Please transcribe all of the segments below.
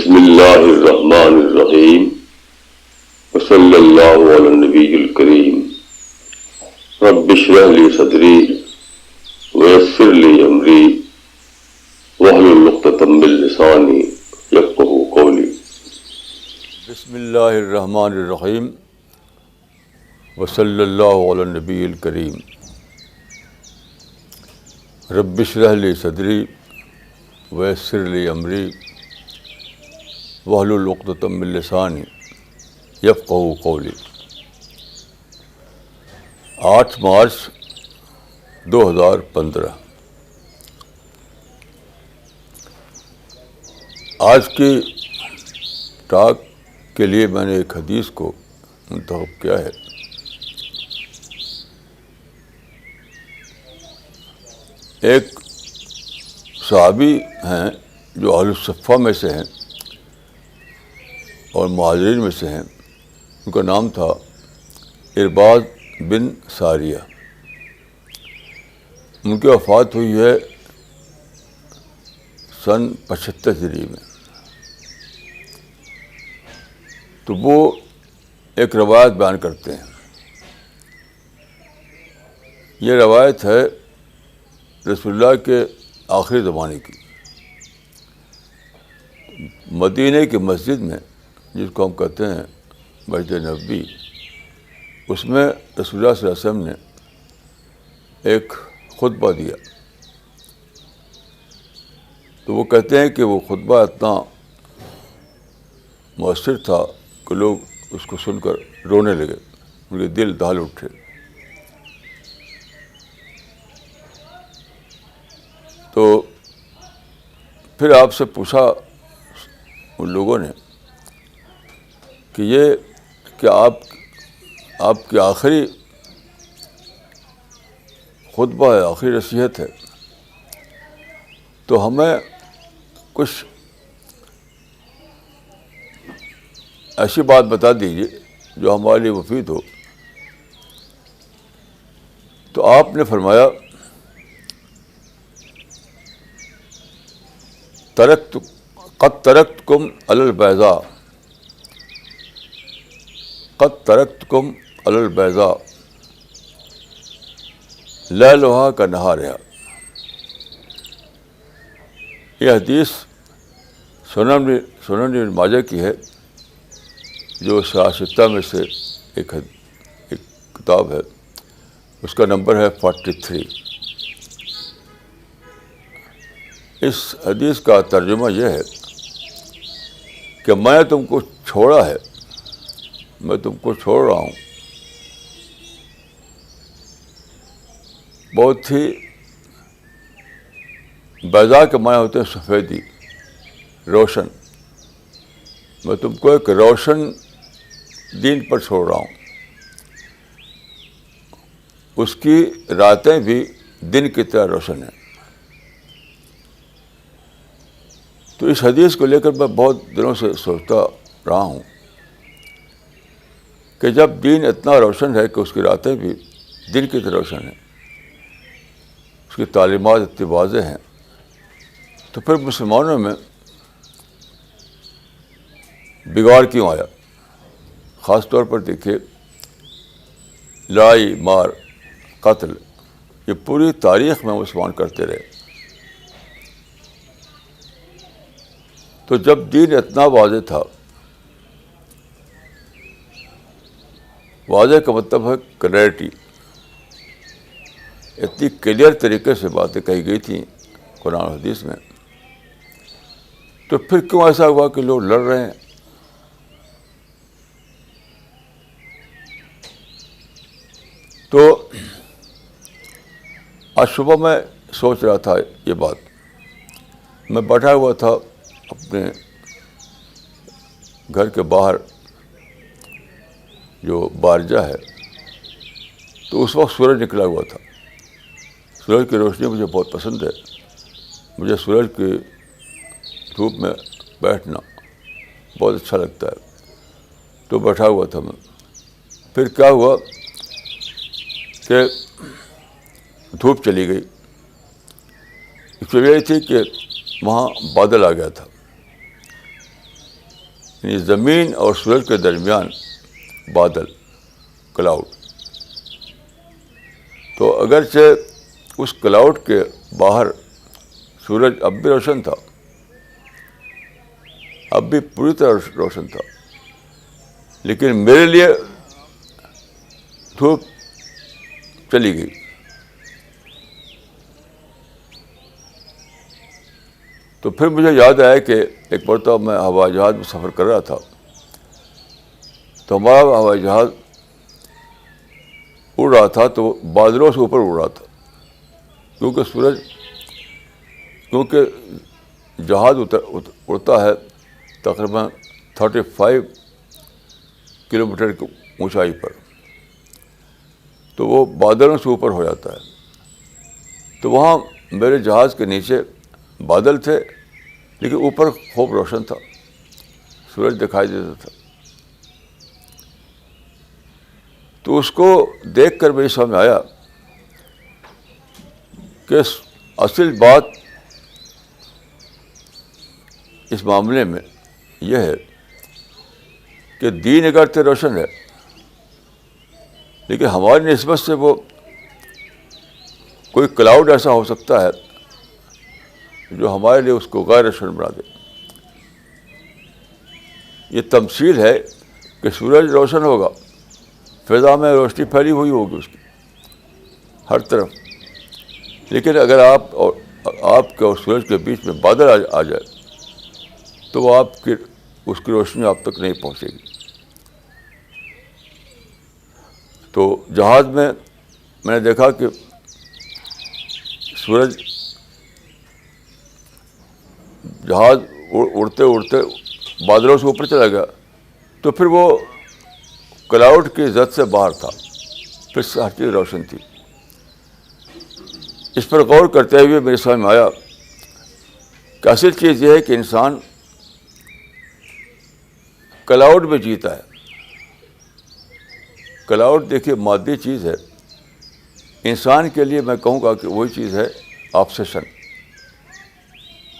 بسم اللہ الرحمن الرحیم وصلی اللہ علی النبی الکریم رب اشرح لی صدری ویسر لی امری واحلل عقدۃ من لسانی یفقہوا قولی۔ بسم اللہ الرحمن الرحیم وصلی اللہ علی النبی الکریم رب اشرح لی صدری ویسر لی امری واحلل عقدۃ من لسانی یفقہوا قولی۔ 8 مارچ 2015۔ آج کی ٹاک کے لیے میں نے ایک حدیث کو منتخب کیا ہے۔ ایک صحابی ہیں جو اہل الصفہ میں سے ہیں اور مہاجرین میں سے ہیں، ان کا نام تھا ارباض بن ساریہ۔ ان کی وفات ہوئی ہے سن 75 ہجری میں۔ تو وہ ایک روایت بیان کرتے ہیں۔ یہ روایت ہے رسول اللہ کے آخری زمانے کی۔ مدینہ کی مسجد میں، جس کو ہم کہتے ہیں مسجد نبوی، اس میں رسول اللہ صلی اللہ علیہ وسلم نے ایک خطبہ دیا۔ تو وہ کہتے ہیں کہ وہ خطبہ اتنا مؤثر تھا کہ لوگ اس کو سن کر رونے لگے، ان کے دل دہل اٹھے۔ تو پھر آپ سے پوچھا ان لوگوں نے کہ یہ کہ آپ کی آخری خطبہ ہے، آخری نصیحت ہے، تو ہمیں کچھ ایسی بات بتا دیجیے جو ہمارے لیے مفید ہو۔ تو آپ نے فرمایا قد ترکتکم علی البیضاء، قد ترکتکم علی البیضاء لیلہا کنہارہا۔ یہ حدیث سنن ابن ماجہ کی ہے، جو سیاستہ میں سے ایک کتاب ہے، اس کا نمبر ہے 43۔ اس حدیث کا ترجمہ یہ ہے کہ میں تم کو چھوڑا ہے، میں تم کو چھوڑ رہا ہوں بہت ہی بیضاء کے معنی ہوتے ہیں سفیدی، روشن۔ میں تم کو ایک روشن دین پر چھوڑ رہا ہوں، اس کی راتیں بھی دن کی طرح روشن ہیں۔ تو اس حدیث کو لے کر میں بہت دنوں سے سوچتا رہا ہوں کہ جب دین اتنا روشن ہے کہ اس کی راتیں بھی دن کی طرح روشن ہیں، اس کی تعلیمات اتنی واضح ہیں، تو پھر مسلمانوں میں بگاڑ کیوں آیا؟ خاص طور پر دیکھیے، لڑائی، مار، قتل، یہ پوری تاریخ میں مسلمان کرتے رہے۔ تو جب دین اتنا واضح تھا، واضح کا مطلب ہے کلیئرٹی، اتنی کلیئر طریقے سے باتیں کہی گئی تھیں قرآن و حدیث میں، تو پھر کیوں ایسا ہوا کہ لوگ لڑ رہے ہیں؟ تو آج صبح میں سوچ رہا تھا یہ بات، میں بیٹھا ہوا تھا اپنے گھر کے باہر جو بارجہ ہے، تو اس وقت سورج نکلا ہوا تھا۔ سورج کی روشنی مجھے بہت پسند ہے، مجھے سورج کی دھوپ میں بیٹھنا بہت اچھا لگتا ہے۔ تو بیٹھا ہوا تھا میں، پھر کیا ہوا کہ دھوپ چلی گئی۔ اس وجہ یہ تھی کہ وہاں بادل آ گیا تھا، یعنی زمین اور سورج کے درمیان بادل، کلاؤڈ. تو اگرچہ اس کلاؤڈ کے باہر سورج اب بھی روشن تھا، اب بھی پوری طرح روشن تھا، لیکن میرے لیے دھوپ چلی گئی. تو پھر مجھے یاد آیا کہ ایک مرتبہ میں ہوائی جہاز میں سفر کر رہا تھا، تو ہمارا ہوائی جہاز اڑ رہا تھا تو بادلوں سے اوپر اڑ رہا تھا، کیونکہ جہاز اڑتا ہے تقریباً 35 کلومیٹر کی اونچائی پر، تو وہ بادلوں سے اوپر ہو جاتا ہے. تو وہاں میرے جہاز کے نیچے بادل تھے، لیکن اوپر خوب روشن تھا، سورج دکھائی دیتا تھا. تو اس کو دیکھ کر میری سمجھ میں آیا کہ اصل بات اس معاملے میں یہ ہے کہ دین اگرچہ روشن ہے، لیکن ہماری نسبت سے وہ کوئی کلاؤڈ ایسا ہو سکتا ہے جو ہمارے لیے اس کو غیر روشن بنا دے. یہ تمثیل ہے کہ سورج روشن ہوگا، فضا میں روشنی پھیلی ہوئی ہوگی اس کی ہر طرف، لیکن اگر آپ کے اور سورج کے بیچ میں بادل آ جائے تو وہ اس کی روشنی آپ تک نہیں پہنچے گی. تو جہاز میں نے دیکھا کہ سورج، جہاز اڑتے اڑتے بادلوں سے اوپر چلا گیا، تو پھر وہ کلاؤڈ کی زد سے باہر تھا، پھر ہر چیز روشن تھی. اس پر غور کرتے ہوئے میرے سمجھ میں آیا کہ اصل چیز یہ ہے کہ انسان کلاؤڈ میں جیتا ہے. کلاؤڈ دیکھیے مادی چیز ہے، انسان کے لیے میں کہوں گا کہ وہی چیز ہے آبسیشن.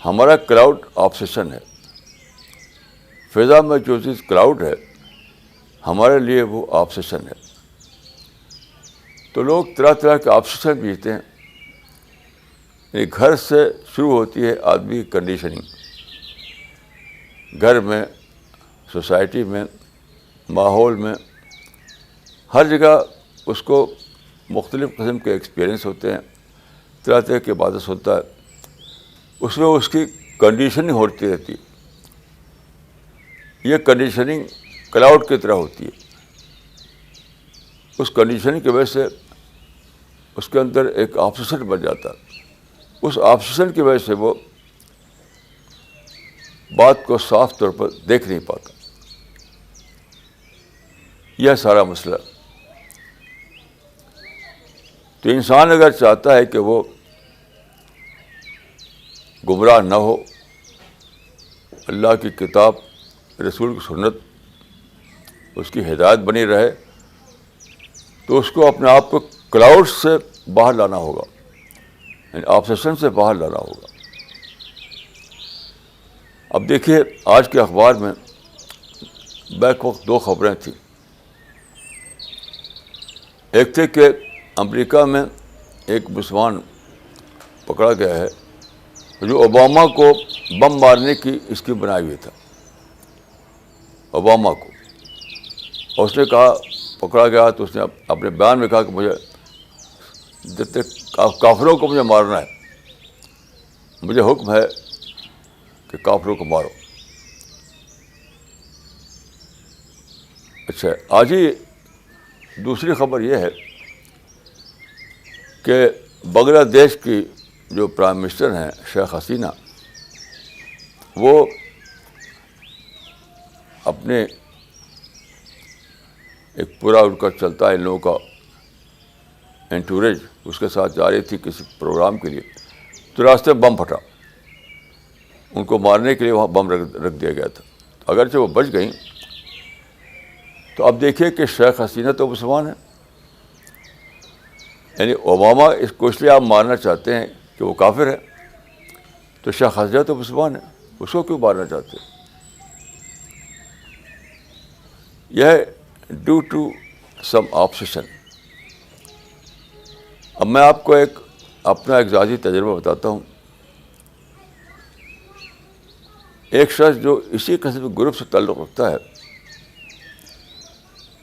ہمارا کلاؤڈ آبسیشن ہے. فضا میں جو چیز کلاؤڈ ہے ہمارے لیے وہ آبسیشن ہے. تو لوگ طرح طرح کے آبسیشن جیتے ہیں. گھر سے شروع ہوتی ہے آدمی کی کنڈیشننگ. گھر میں، سوسائٹی میں، ماحول میں، ہر جگہ اس کو مختلف قسم کے ایکسپیرئنس ہوتے ہیں، طرح طرح کی باتیں سنتا ہے، اس میں اس کی کنڈیشننگ ہوتی رہتی ہے. یہ کنڈیشننگ کلاؤڈ کی طرح ہوتی ہے. اس کنڈیشننگ کی وجہ سے اس کے اندر ایک آبسیشن بن جاتا ہے. اس آبسیشن کی وجہ سے وہ بات کو صاف طور پر دیکھ نہیں پاتا. یہ سارا مسئلہ. تو انسان اگر چاہتا ہے کہ وہ گمراہ نہ ہو، اللہ کی کتاب، رسول کی سنت اس کی ہدایت بنی رہے، تو اس کو اپنے آپ کو کلاؤڈ سے باہر لانا ہوگا، یعنی آبسیشن سے باہر لانا ہوگا. اب دیکھیے آج کے اخبار میں بیک وقت 2 خبریں تھیں. ایک تھے کہ امریکہ میں ایک مسلمان پکڑا گیا ہے جو اوباما کو بم مارنے کی اسکیم بنائی ہوئی تھا. اوباما کو، اور اس نے کہا، پکڑا گیا تو اس نے اپنے بیان میں کہا کہ مجھے جتنے کافروں کو مجھے مارنا ہے، مجھے حکم ہے کہ کافروں کو مارو. اچھا، آج ہی دوسری خبر یہ ہے کہ بنگلہ دیش کی جو پرائم منسٹر ہیں شیخ حسینہ، وہ اپنے ایک پورا ان کا چلتا ہے ان لوگوں کا انٹوریج، اس کے ساتھ جا رہی تھی کسی پروگرام کے لیے، تو راستے میں بم پھٹا. ان کو مارنے کے لیے وہاں بم رکھ دیا گیا تھا. اگرچہ وہ بچ گئیں. تو اب دیکھیے کہ شیخ حسینہ تو مسلمان ہیں، یعنی اوباما اس کو اس لیے آپ مارنا چاہتے ہیں کہ وہ کافر ہے، تو شیخ حسینہ تو مسلمان ہے، اس کو کیوں مارنا چاہتے ہیں؟ یہ ڈیو ٹو سم آبسیشن. اب میں آپ کو اپنا ایک ذاتی تجربہ بتاتا ہوں. ایک شخص جو اسی قسم کے گروپ سے تعلق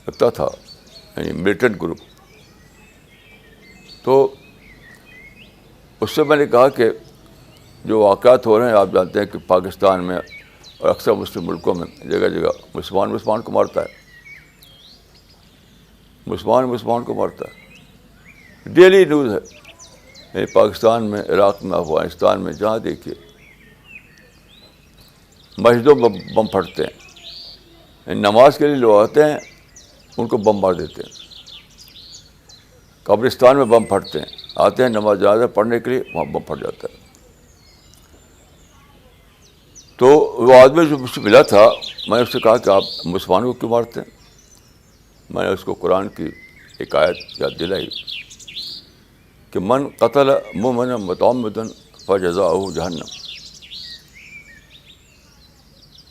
رکھتا تھا, یعنی ملیٹنٹ گروپ, تو اس سے میں نے کہا کہ جو واقعات ہو رہے ہیں, آپ جانتے ہیں کہ پاکستان میں اور اکثر مسلم ملکوں میں جگہ جگہ مسلمان کو مارتا ہے, مسلمان کو مارتا ہے. ڈیلی نیوز ہے, یعنی پاکستان میں, عراق میں, افغانستان میں, جہاں دیکھیے مسجدوں میں بم پھٹتے ہیں. یعنی نماز کے لیے لوگ آتے ہیں, ان کو بم مار دیتے ہیں. قبرستان میں بم پھٹتے ہیں, آتے ہیں نماز جنازہ پڑھنے کے لیے, وہاں بم پھٹ جاتا ہے. تو وہ آدمی جو مجھ سے ملا تھا, میں نے اس سے کہا کہ آپ مسلمانوں کو کیوں مارتے ہیں؟ میں نے اس کو قرآن کی ایک آیت یاد دلائی کہ من قتل مؤمنا متعمدا فجزاؤہ جہنم.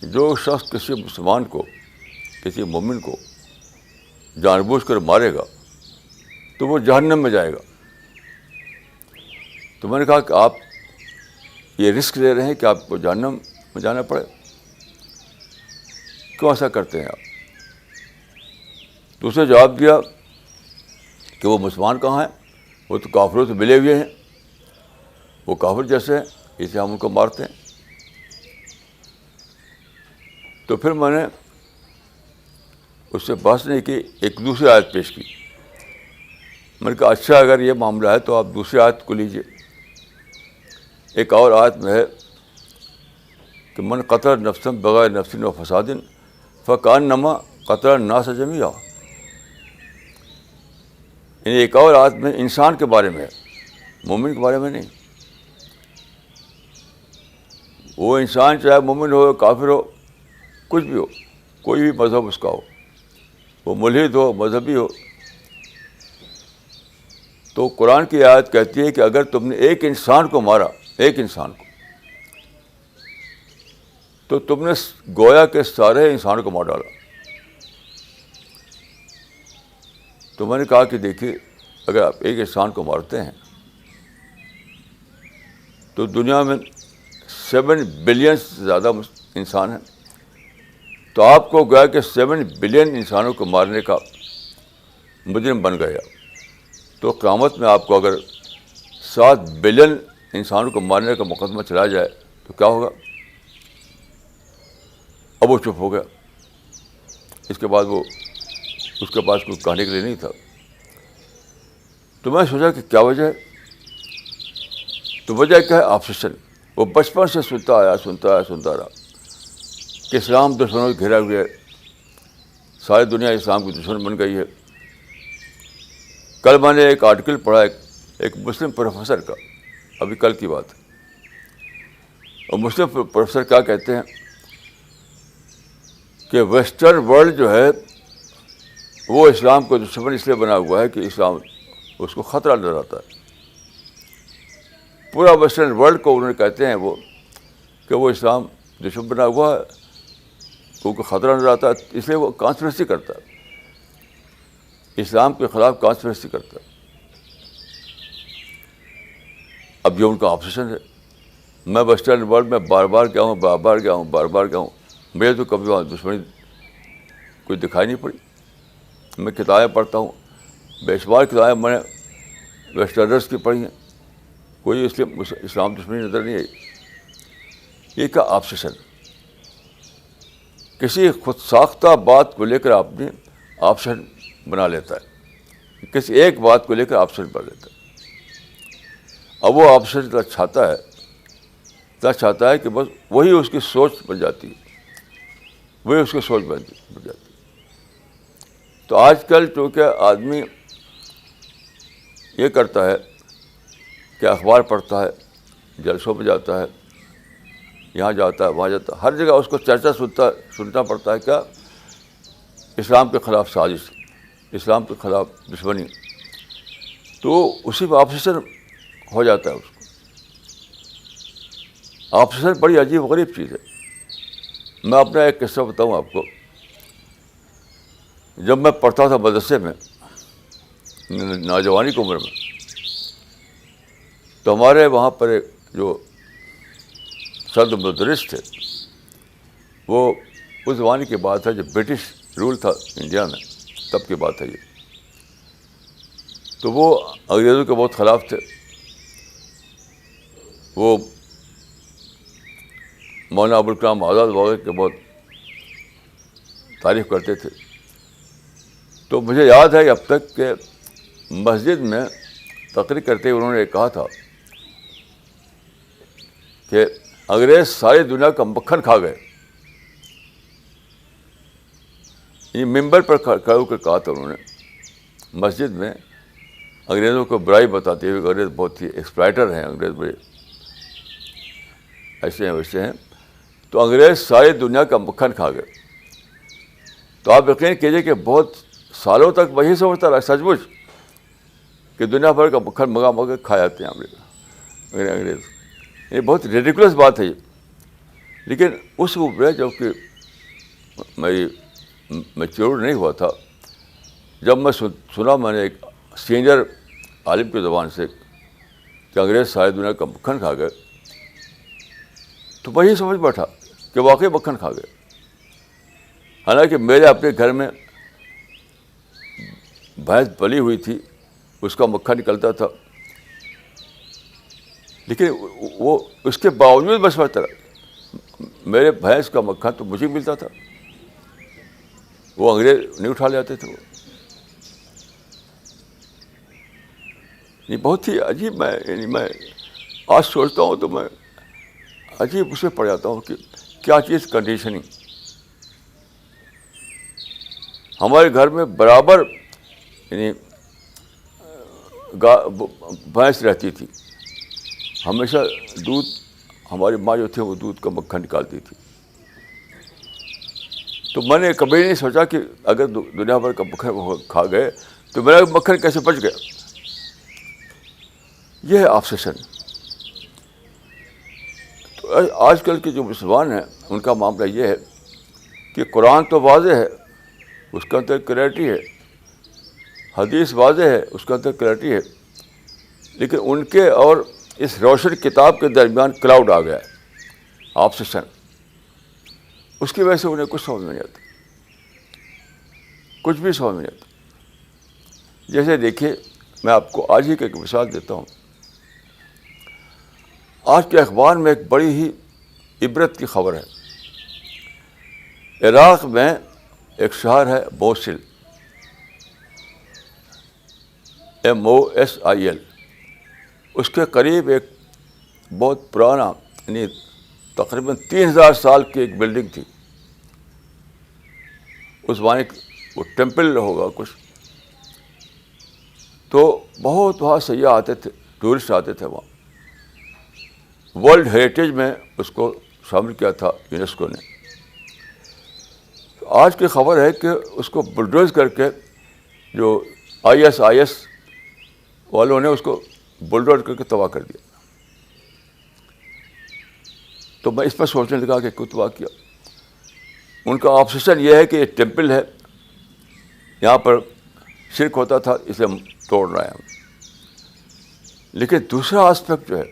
جو شخص کسی مسلمان کو, کسی مومن کو جان بوجھ کر مارے گا تو وہ جہنم میں جائے گا. تو میں نے کہا کہ آپ یہ رسک لے رہے ہیں کہ آپ کو جہنم میں جانا پڑے, کیوں ایسا کرتے ہیں آپ؟ تو اسے جواب دیا کہ وہ مسلمان کہاں ہیں, وہ تو کافروں سے ملے ہوئے ہیں, وہ کافر جیسے ہیں, اس لیے ہم ان کو مارتے ہیں. تو پھر میں نے اس سے بحث نہیں کی, ایک دوسری آیت پیش کی. میں نے کہا اچھا اگر یہ معاملہ ہے تو آپ دوسری آیت کو لیجیے. ایک اور آیت میں ہے کہ من قتل نفسا بغیر نفس و فساد فکانما قتل الناس جمیعا. یعنی ایک اور آیت میں انسان کے بارے میں ہے, مومن کے بارے میں نہیں. وہ انسان چاہے مومن ہو, کافر ہو, کچھ بھی ہو, کوئی بھی مذہب اس کا ہو, وہ ملحد ہو, مذہبی ہو. تو قرآن کی آیت کہتی ہے کہ اگر تم نے ایک انسان کو مارا, ایک انسان کو, تو تم نے گویا کہ سارے انسان کو مار ڈالا. تو میں نے کہا کہ دیکھیے اگر آپ ایک انسان کو مارتے ہیں تو دنیا میں 7 بلین سے زیادہ انسان ہیں, تو آپ کو گویا کہ 7 بلین انسانوں کو مارنے کا مجرم بن گیا. تو قیامت میں آپ کو اگر 7 بلین انسانوں کو مارنے کا مقدمہ چلا جائے تو کیا ہوگا؟ اب وہ چپ ہو گیا. اس کے بعد اس کے پاس کچھ کہنے کے لیے نہیں تھا. تو میں سوچا کہ کیا وجہ ہے؟ تو وجہ کیا ہے؟ آبسیشن. وہ بچپن سے سنتا رہا کہ اسلام دشمنوں سے گھرا ہوئے ہے, ساری دنیا اسلام کی دشمن بن گئی ہے. کل میں نے ایک آرٹیکل پڑھا ایک مسلم پروفیسر کا, ابھی کل کی بات ہے. اور مسلم پروفیسر کیا کہتے ہیں کہ ویسٹرن ورلڈ جو ہے وہ اسلام کو دشمن اس لیے بنا ہوا ہے کہ اسلام اس کو خطرہ نظر آتا ہے. پورا ویسٹرن ورلڈ کو انہوں نے کہتے ہیں کہ وہ اسلام دشمن بنا ہوا ہے, ان کو خطرہ نظر آتا ہے, اس لیے وہ کانسپریسی کرتا ہے, اسلام کے خلاف کانسپریسی کرتا ہے. اب یہ ان کا آبسیشن ہے. میں ویسٹرن ورلڈ میں بار بار گیا ہوں, مجھے تو کبھی وہاں دشمنی کوئی دکھائی نہیں پڑی. میں کتابیں پڑھتا ہوں, بے شمار کتابیں میں نے ویسٹرنرس کی پڑھی ہیں, کوئی اسلام دشمنی نظر نہیں آئی. یہ کیا آبسیشن؟ کسی خود ساختہ بات کو لے کر آپ نے آبسیشن بنا لیتا ہے, کسی ایک بات کو لے کر آبسیشن بنا لیتا ہے. اب وہ آبسیشن اتنا چاہتا ہے کہ بس وہی اس کی سوچ بن جاتی ہے, وہی اس کی سوچ بن جاتی ہے. تو آج کل چونکہ آدمی یہ کرتا ہے کہ اخبار پڑھتا ہے, جلسوں میں جاتا ہے, یہاں جاتا ہے, وہاں جاتا ہے, ہر جگہ اس کو چرچا سننا پڑتا ہے. کیا؟ اسلام کے خلاف سازش, اسلام کے خلاف دشمنی. تو اسی میں آبسیشن ہو جاتا ہے اس کو. آبسیشن بڑی عجیب و غریب چیز ہے. میں اپنا ایک قصہ بتاؤں آپ کو جب میں پڑھتا تھا مدرسے میں نوجوانی کی عمر میں، تو ہمارے وہاں پر ایک جو صدر مدرس تھے، وہ اس زمانے کی بات ہے جب برٹش رول تھا انڈیا میں، تب کی بات ہے یہ. تو وہ انگریزوں کے بہت خلاف تھے. وہ مولانا ابوالکلام آزاد وغیرہ کے بہت تعریف کرتے تھے. تو مجھے یاد ہے اب تک کہ مسجد میں تقریر کرتے ہوئے انہوں نے کہا تھا کہ انگریز ساری دنیا کا مکھن کھا گئے. یہ ممبر پر کھڑے ہو کر کہا تھا انہوں نے مسجد میں، انگریزوں کو برائی بتاتے ہوئے، انگریز بہت ہی ایکسپلائٹر ہیں، انگریز بڑے ایسے ہیں ویسے ہیں. تو انگریز ساری دنیا کا مکھن کھا گئے. تو آپ یقین کیجیے کہ بہت سالوں تک وہی سمجھتا رہا سچ مچ کہ دنیا بھر کا مکھن منگا منگا کے کھا جاتے ہیں انگریز. یہ بہت ریڈیکولس بات ہے یہ. لیکن اس عمر میں جب کہ میری میچور نہیں ہوا تھا، جب میں سنا میں نے ایک سینئر عالم کی زبان سے کہ انگریز ساری دنیا کا مکھن کھا گئے، تو وہی سمجھ بیٹھا کہ واقعی مکھن کھا گئے. حالانکہ میرے اپنے گھر میں بھینس پلی ہوئی تھی، اس کا مکھن نکلتا تھا، لیکن وہ اس کے باوجود میں سمجھتا رہا میرے بھینس کا مکھن تو مجھے ملتا تھا، وہ انگریز نہیں اٹھا لے آتے تھے. وہ یہ بہت ہی عجیب، میں آج سوچتا ہوں تو میں عجیب اس میں پڑ جاتا ہوں کہ کیا چیز کنڈیشننگ. ہمارے گھر میں برابر یعنی بھینس رہتی تھی، ہمیشہ دودھ، ہماری ماں جو تھی وہ دودھ کا مکھن نکالتی تھی. تو میں نے کبھی نہیں سوچا کہ اگر دنیا بھر کا مکھن کھا گئے تو میرا مکھن کیسے بچ گیا. یہ ہے آبسیشن. تو آج کل کے جو مسلمان ہیں ان کا معاملہ یہ ہے کہ قرآن تو واضح ہے، اس کے اندر کلیئرٹی ہے، حدیث واضح ہے، اس کے اندر کلیئرٹی ہے، لیکن ان کے اور اس روشن کتاب کے درمیان کلاؤڈ آ گیا ہے، آبسیشن. اس کی وجہ سے انہیں کچھ سمجھ میں نہیں آتا، کچھ بھی سمجھ میں نہیں آتا. جیسے دیکھیے، میں آپ کو آج ہی کی ایک مثال دیتا ہوں. آج کے اخبار میں ایک بڑی ہی عبرت کی خبر ہے. عراق میں ایک شہر ہے موصل، MOSIL. اس کے قریب ایک بہت پرانا یعنی تقریباً 3000 سال کی ایک بلڈنگ تھی. اس زمانے وہ ٹیمپل ہوگا کچھ. تو بہت وہاں سیاح آتے تھے، ٹورسٹ آتے تھے. وہاں ورلڈ ہیریٹیج میں اس کو شامل کیا تھا یونیسکو نے. آج کی خبر ہے کہ اس کو بلڈوز کر کے جو ISIS والوں نے اس کو بلڈوز کر کے تباہ کر دیا. تو میں اس پر سوچنے لگا کہ کیوں تباہ کیا. ان کا آبسیشن یہ ہے کہ یہ ٹیمپل ہے، یہاں پر شرک ہوتا تھا، اسے ہم توڑ رہے ہیں. لیکن دوسرا آسپیکٹ جو ہے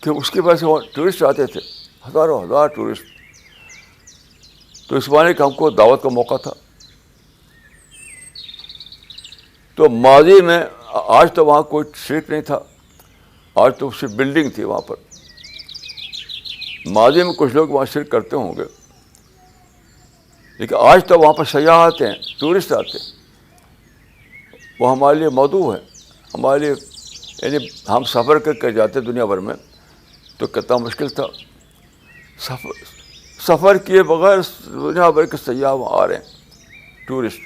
کہ اس کی وجہ سے وہاں ٹورسٹ آتے تھے، ہزاروں ہزار ٹورسٹ. تو اس زمانے کا ہم کو دعوت کا موقع تھا. تو ماضی میں، آج تو وہاں کوئی شرک نہیں تھا، آج تو صرف بلڈنگ تھی وہاں پر. ماضی میں کچھ لوگ وہاں شرک کرتے ہوں گے، لیکن آج تو وہاں پر سیاح آتے ہیں، ٹورسٹ آتے ہیں. وہ ہمارے لیے موضوع ہے، ہمارے لیے یعنی ہم سفر کر کے جاتے دنیا بھر میں تو کتنا مشکل تھا. سفر کیے بغیر دنیا بھر کے سیاح وہاں آ رہے ہیں، ٹورسٹ.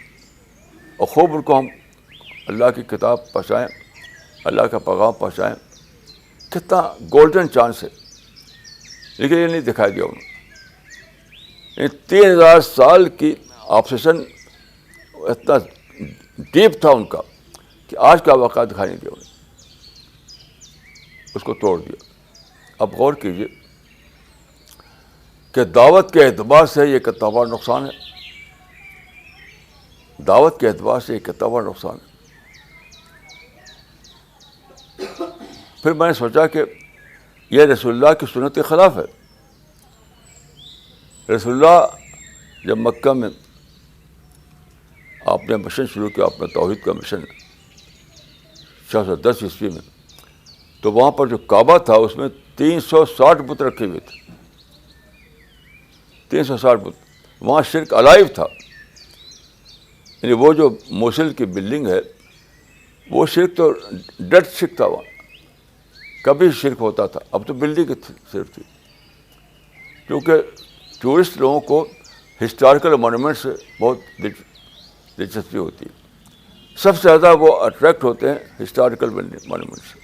اور خوب ان کو ہم اللہ کی کتاب پہنچائیں، اللہ کا پیغام پہنچائیں. کتنا گولڈن چانس ہے، لیکن یہ نہیں دکھائی دیا انہوں نے. 3000 سال کی آبسیشن اتنا ڈیپ تھا ان کا کہ آج کا واقعہ دکھائی نہیں دیا انہوں نے، اس کو توڑ دیا. اب غور کیجیے کہ دعوت کے اعتبار سے یہ کتنا بڑا نقصان ہے. دعوت کے اعتبار سے ایک کتنا بڑا نقصان ہے. پھر میں نے سوچا کہ یہ رسول اللہ کی سنت کے خلاف ہے. رسول اللہ جب مکہ میں آپ نے مشن شروع کیا، اپنا توحید کا مشن 610 عیسوی میں، تو وہاں پر جو کعبہ تھا اس میں 360 بت رکھے ہوئے تھے. 360 بت. وہاں شرک الائیو تھا. یعنی وہ جو موصل کی بلڈنگ ہے وہ شرک تو ڈیڈ شرک تھا. وہاں کبھی شرک ہوتا تھا. اب تو بلڈنگ صرف تھی. کیونکہ ٹورسٹ لوگوں کو ہسٹوریکل مونومنٹ سے بہت دلچسپی ہوتی ہے. سب سے زیادہ وہ اٹریکٹ ہوتے ہیں ہسٹوریکل مونومنٹ سے،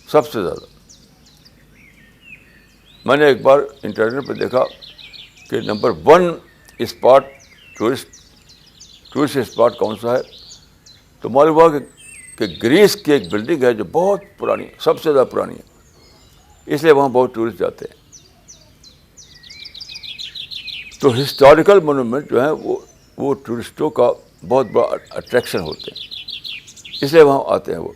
سب سے زیادہ. میں نے ایک بار انٹرنیٹ پہ دیکھا کہ نمبر 1 اسپاٹ ٹورسٹ اسپاٹ کون سا ہے، تو معلوم ہوا کہ گریس کی ایک بلڈنگ ہے جو بہت پرانی، سب سے زیادہ پرانی ہے، اس لیے وہاں بہت ٹورسٹ جاتے ہیں. تو ہسٹوریکل مونومنٹ جو ہیں وہ ٹورسٹوں کا بہت بڑا اٹریکشن ہوتے ہیں، اس لیے وہاں آتے ہیں وہ.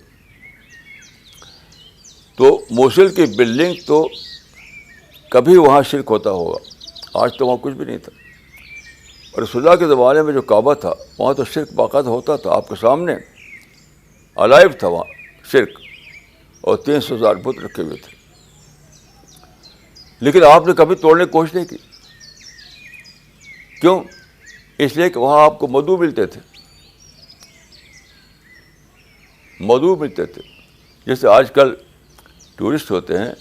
تو موصل کی بلڈنگ تو کبھی وہاں شرک ہوتا ہوگا، آج تو وہاں کچھ بھی نہیں تھا. اور رسول اللہ کے زمانے میں جو کعبہ تھا وہاں تو شرک باقاعدہ ہوتا تھا، آپ کے سامنے الائیو تھا وہاں شرک، اور 300,000 بت رکھے ہوئے تھے. لیکن آپ نے کبھی توڑنے کی کوشش نہیں کی. کیوں؟ اس لیے کہ وہاں آپ کو مدعو ملتے تھے. مدعو ملتے تھے. جیسے آج کل ٹورسٹ ہوتے ہیں،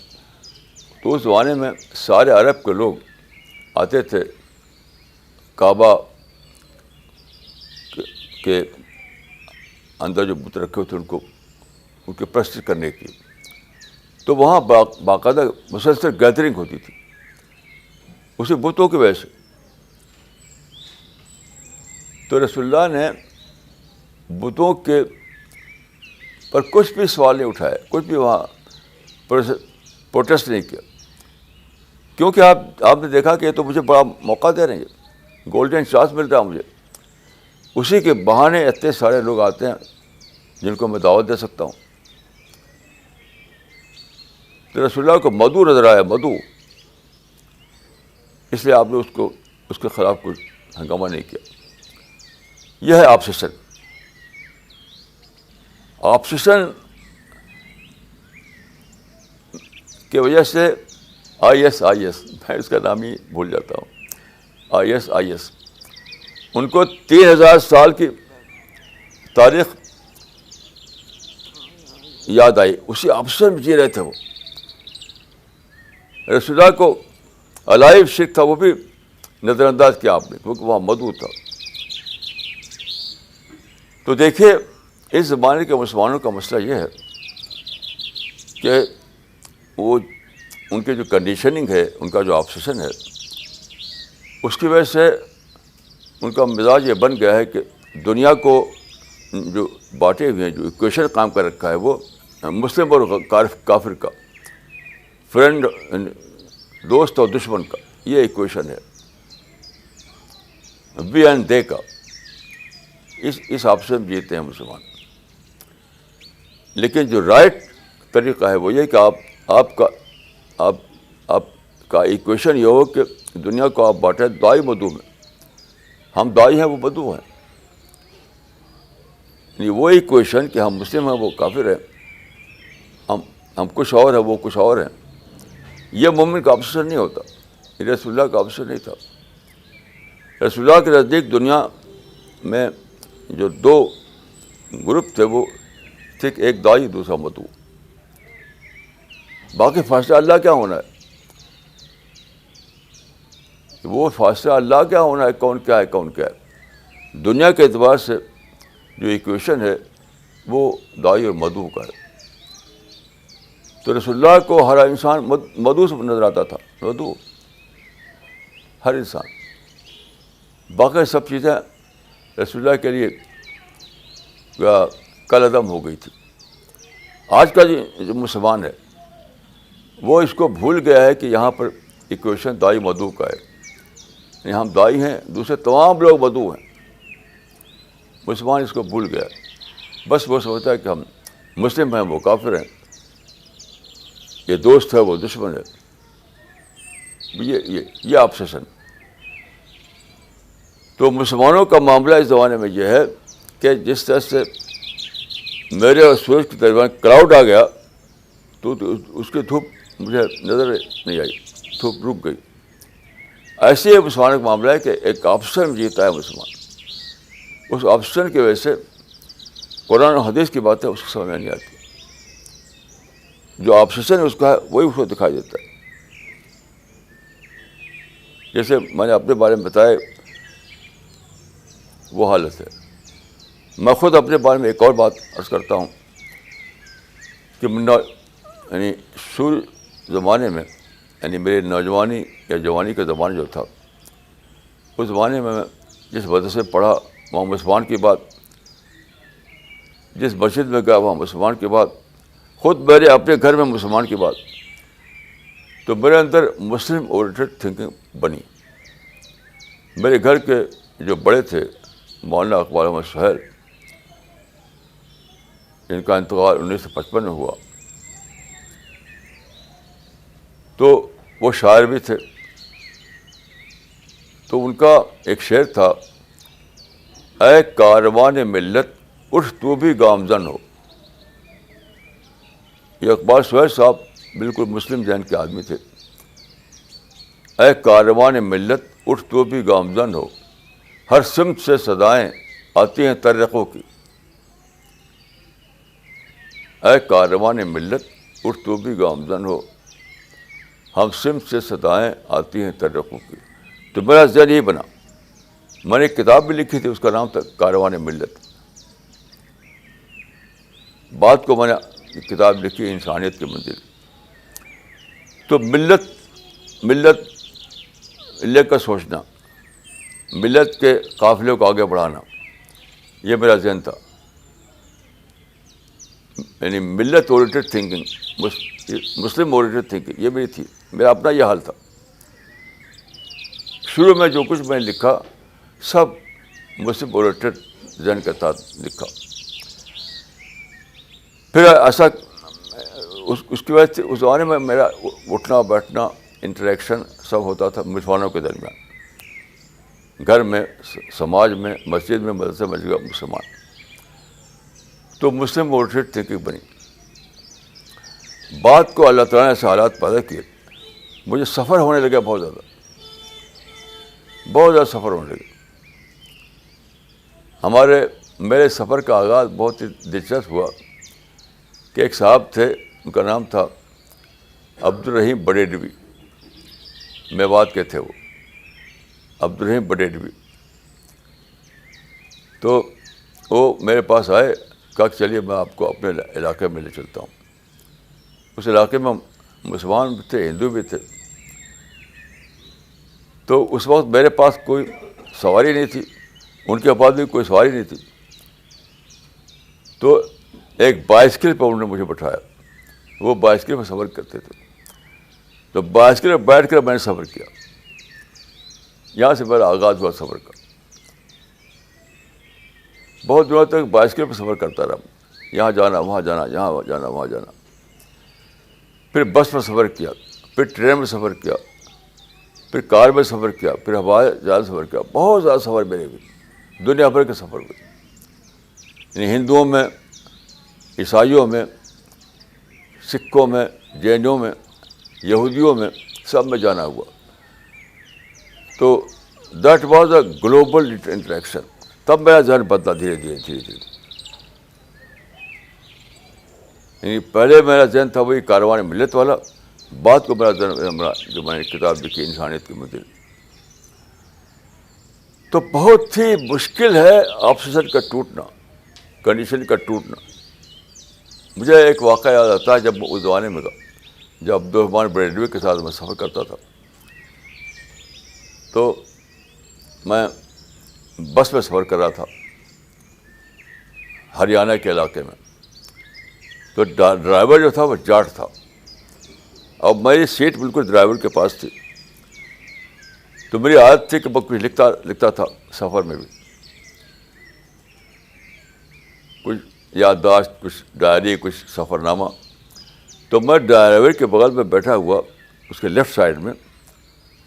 تو اس زمانے میں سارے عرب کے لوگ آتے تھے کعبہ کے اندر جو بت رکھے ہوئے تھے ان کے پرستش کرنے کی. تو وہاں باقاعدہ مسلسل گیدرنگ ہوتی تھی اسی بتوں کی وجہ سے. تو رسول اللہ نے بتوں کے پر کچھ بھی سوال نہیں اٹھائے، کچھ بھی وہاں پروٹیسٹ نہیں کیا. کیونکہ آپ نے دیکھا کہ یہ تو مجھے بڑا موقع دے رہے ہیں، گولڈن چانس مل رہا ہے مجھے. اسی کے بہانے اتنے سارے لوگ آتے ہیں جن کو میں دعوت دے سکتا ہوں. تو رسول اللہ کو مدعو نظر آیا، مدعو، اس لیے آپ نے اس کے خلاف کوئی ہنگامہ نہیں کیا. یہ ہے آبسیشن. آبسیشن کی وجہ سے آئی ایس میں اس کا نام ہی بھول جاتا ہوں، آئی ایس ان کو 3,000 سال کی تاریخ یاد آئی. اسی آبسیشن میں جی رہے تھے وہ. رسول اللہ کو الائیو شرک تھا وہ بھی نظر انداز کیا آپ نے، کیونکہ وہاں مدعو تھا. تو دیکھیے اس زمانے کے مسلمانوں کا مسئلہ یہ ہے کہ وہ ان کی جو کنڈیشننگ ہے، ان کا جو آبسیشن ہے، اس کی وجہ سے ان کا مزاج یہ بن گیا ہے کہ دنیا کو جو بانٹے ہوئے ہیں، جو ایکویشن قائم کر رکھا ہے وہ مسلم اور کافر کا، فرینڈ دوست اور دشمن کا، یہ ایکویشن ہے، وی اینڈ دے کا. اس آپس میں جیتے ہیں مسلمان. لیکن جو رائٹ طریقہ ہے وہ یہ کہ آپ کا ایکویشن یہ ہو کہ دنیا کو آپ بانٹیں دائی مدعو میں. ہم دائی ہیں، وہ مدعو ہیں. یعنی وہ ایکویشن کہ ہم مسلم ہیں، وہ کافر ہیں، ہم کچھ اور ہیں، وہ کچھ اور ہیں، یہ مومن کا آبسیشن نہیں ہوتا. یہ رسول اللہ کا آبسیشن نہیں تھا. رسول اللہ کے نزدیک دنیا میں جو 2 گروپ تھے وہ تھے، ایک دائی دوسرا مدعو. باقی فیصلہ اللہ کیا ہونا ہے، وہ فیصلہ اللہ کیا ہونا ہے، کون کیا ہے کون کیا ہے. دنیا کے اعتبار سے جو ایکویشن ہے وہ دائی اور مدعو کا ہے. تو رسول اللہ کو ہر انسان مدعو سے نظر آتا تھا، مدعو ہر انسان. باقی سب چیزیں رسول اللہ کے لیے کل عدم ہو گئی تھی. آج کا جو مسلمان ہے وہ اس کو بھول گیا ہے کہ یہاں پر ایکویشن دائی مدعو کا ہے. یعنی ہم دائی ہیں، دوسرے تمام لوگ مدعو ہیں. مسلمان اس کو بھول گیا. بس وہ سمجھتا ہے کہ ہم مسلم ہیں وہ کافر ہیں, یہ دوست ہے وہ دشمن ہے. یہ آبسیشن. تو مسلمانوں کا معاملہ اس زمانے میں یہ ہے کہ جس طرح سے میرے اور سورج کے درمیان کلاؤڈ آ گیا تو اس کی دھوپ مجھے نظر نہیں آئی, دھوپ رک گئی. ایسے ہی مسلمانوں کا معاملہ ہے کہ ایک آپشن جیتا ہے مسلمان. اس آپشن کی وجہ سے قرآن و حدیث کی باتیں اس کو سمجھ میں نہیں آتی. جو آپشن اس کا ہے وہی اس کو دکھائی دیتا ہے. جیسے میں نے اپنے بارے میں بتایا وہ حالت ہے. میں خود اپنے بارے میں ایک اور بات عرض کرتا ہوں کہ یعنی شروع زمانے میں, یعنی میرے نوجوانی یا جوانی کا زمانہ جو تھا, اس زمانے میں جس مدرسے میں پڑھا وہاں مسلمان کی بات, جس مسجد میں گیا وہاں مسلمان کی بات, خود میرے اپنے گھر میں مسلمان کی بات, تو میرے اندر مسلم اورینٹڈ تھنکنگ بنی. میرے گھر کے جو بڑے تھے مولانا اقبال احمد سہیل, ان کا انتقال 1955 میں ہوا, تو وہ شاعر بھی تھے. تو ان کا ایک شعر تھا, اے کاروان ملت اٹھ تو بھی گامزن ہو. یہ اقبال سہیل صاحب بالکل مسلم ذہن کے آدمی تھے. اے کاروان ملت اٹھ تو بھی گامزن ہو, ہر سمت سے صدائیں آتی ہیں ترقوں کی. اے کاروان ملت اٹھ تو بھی گامزن ہو, ہم سمت سے صدائیں آتی ہیں ترقوں کی. تو میرا ذہن یہ بنا. میں نے ایک کتاب بھی لکھی تھی, اس کا نام تھا کاروان ملت. بعد کو میں نے ایک کتاب لکھی انسانیت کی منزل. تو ملت لے کر سوچنا, ملت کے قافلے کو آگے بڑھانا, یہ میرا ذہن تھا. یعنی ملت اورینٹڈ تھنکنگ, مسلم اورینٹڈ تھنکنگ, یہ میری تھی. میرا اپنا یہ حال تھا. شروع میں جو کچھ میں نے لکھا سب مسلم اورینٹڈ ذہن کے ساتھ لکھا. پھر ایسا اس کی وجہ سے اس زمانے میں میرا اٹھنا بیٹھنا انٹریکشن سب ہوتا تھا مسلمانوں کے درمیان, گھر میں, سماج میں, مسجد میں, مدرسے میں جگہ مسلمان. تو مسلم اورینٹڈ تھنکنگ بنی. بعد کو اللہ تعالیٰ نے ایسے حالات پیدا کیے, مجھے سفر ہونے لگا بہت زیادہ سفر ہونے لگا. میرے سفر کا آغاز بہت ہی دلچسپ ہوا کہ ایک صاحب تھے, ان کا نام تھا عبدالرحیم بڈیڈوی, میوات کے تھے وہ, عبدالرحیم بڈیڈوی. تو وہ میرے پاس آئے, کہا کہ چلیے میں آپ کو اپنے علاقے میں لے چلتا ہوں. اس علاقے میں مسلمان بھی تھے, ہندو بھی تھے. تو اس وقت میرے پاس کوئی سواری نہیں تھی, ان کے پاس بھی کوئی سواری نہیں تھی. تو ایک بائسکل پر انہوں نے مجھے بٹھایا. وہ بائسکل پر سفر کرتے تھے. تو بائسکل پر بیٹھ کر میں نے سفر کیا. یہاں سے میرا آغاز ہوا سفر کا. بہت دنوں تک بائسکل پر سفر کرتا رہا, یہاں جانا وہاں جانا, یہاں جانا وہاں جانا. پھر بس میں سفر کیا, پھر ٹرین میں سفر کیا, پھر کار میں سفر کیا, پھر ہوائی جہاز سفر کیا. بہت زیادہ سفر میرے بھی, دنیا بھر کے سفر ہوئے. یعنی ہندوؤں میں, عیسائیوں میں, سکھوں میں, جینوں میں, یہودیوں میں, سب میں جانا ہوا. تو that was a global interaction. تب میرا ذہن بدلا دھیرے دھیرے. یعنی پہلے میرا ذہن تھا وہی کاروان ملت والا, بعد کو میرا ذہن جو میں نے کتاب لکھی انسانیت کی منزل. تو بہت ہی مشکل ہے آپسیشن کا ٹوٹنا, کنڈیشن کا ٹوٹنا. مجھے ایک واقعہ یاد آتا ہے, جب میں اس زمانے میں جب عبدالرحمان بریلوی کے ساتھ میں سفر کرتا تھا, تو میں بس میں سفر کر رہا تھا ہریانہ کے علاقے میں. تو ڈرائیور جو تھا وہ جاٹ تھا, اور میری سیٹ بالکل ڈرائیور کے پاس تھی. تو میری عادت تھی کہ میں کچھ لکھتا تھا سفر میں بھی. کچھ یادداشت، کچھ ڈائری، کچھ سفر نامہ. تو میں ڈرائیور کے بغل میں بیٹھا ہوا اس کے لیفٹ سائڈ میں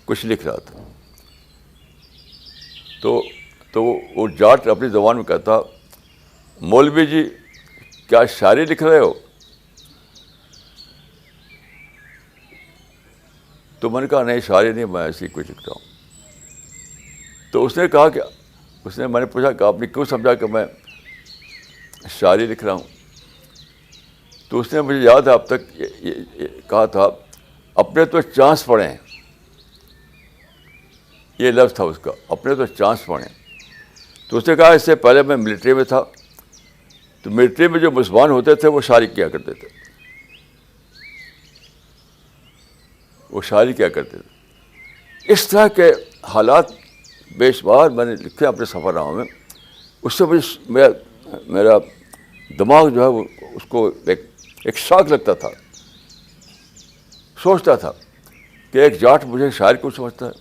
کچھ لکھ رہا تھا. تو وہ جاٹ اپنی زبان میں کہتا، مولوی جی کیا شاعری لکھ رہے ہو؟ تو میں نے کہا نہیں شاعری نہیں، میں ایسے ہی کچھ لکھتا ہوں. تو اس نے کہا کہ میں نے پوچھا کہ آپ نے کیوں سمجھا کہ میں شاعری لکھ رہا ہوں؟ تو اس نے مجھے یاد ہے اب تک یہ کہا تھا، اپنے تو چانس پڑے ہیں. یہ لفظ تھا اس کا، اپنے تو چانس پڑے ہیں. تو اس نے کہا اس سے پہلے میں ملٹری میں تھا، تو ملٹری میں جو مسلمان ہوتے تھے وہ شاعری کیا کرتے تھے، وہ شاعری کیا کرتے تھے. اس طرح کے حالات بے شمار میں نے لکھے اپنے سفر نامہ میں. اس سے مجھے میرا دماغ جو ہے وہ اس کو ایک شاک لگتا تھا. سوچتا تھا کہ ایک جاٹ مجھے شاعر کو سمجھتا ہے،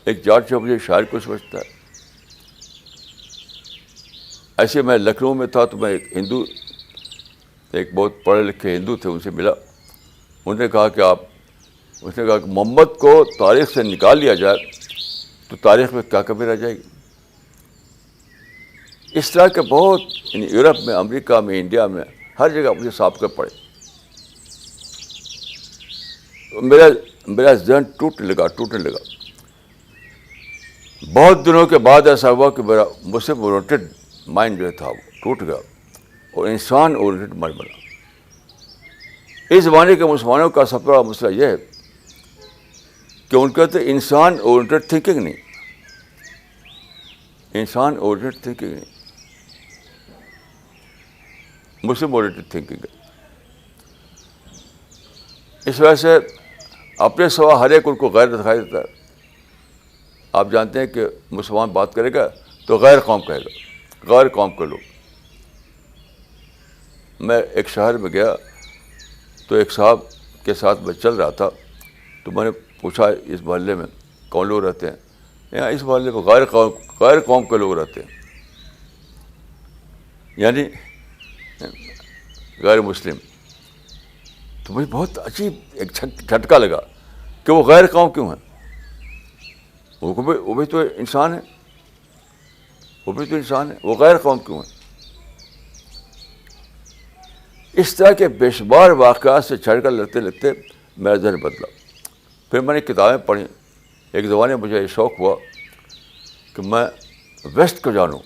ایک جاٹ جو مجھے شاعر کو سمجھتا ہے. ایسے میں لکھنؤ میں تھا تو میں ایک بہت پڑھے لکھے ہندو تھے، ان سے ملا. انہوں نے کہا کہ محمد کو تاریخ سے نکال لیا جائے تو تاریخ میں کیا کمی رہ جائے گی. اس طرح کے بہت یورپ میں، امریکہ میں، انڈیا میں، ہر جگہ مجھے سابقے پڑے. میرا ذہن ٹوٹنے لگا. بہت دنوں کے بعد ایسا ہوا کہ میرا مسلم اورینٹڈ مائنڈ جو تھا وہ ٹوٹ گیا اور انسان اورینٹڈ مائنڈ بنا. اس زمانے کے مسلمانوں کا سب سے بڑا مسئلہ یہ ہے کہ ان کا تو انسان اورینٹڈ تھنکنگ نہیں، انسان اورینٹڈ تھنکنگ نہیں، مسلم اورینٹڈ تھنکنگ ہے. اس وجہ سے اپنے سوا ہر ایک ان کو غیر دکھائی دیتا ہے. آپ جانتے ہیں کہ مسلمان بات کرے گا تو غیر قوم کہے گا، غیر قوم کے لوگ. میں ایک شہر میں گیا تو ایک صاحب کے ساتھ میں چل رہا تھا، تو میں نے پوچھا اس محلے میں کون لوگ رہتے ہیں؟ یہاں اس محلے میں غیر قوم کے لوگ رہتے ہیں، یعنی غیر مسلم. تو مجھے بہت عجیب ایک جھٹکا لگا کہ وہ غیر قوم کیوں ہیں؟ وہ بھی تو انسان ہے، وہ غیر قوم کیوں ہیں؟ اس طرح کے بے شمار واقعات سے جھٹکا لگتے میرا ذہن بدلا. پھر میں نے کتابیں پڑھی. ایک زمانے میں مجھے یہ شوق ہوا کہ میں ویسٹ کو جانوں.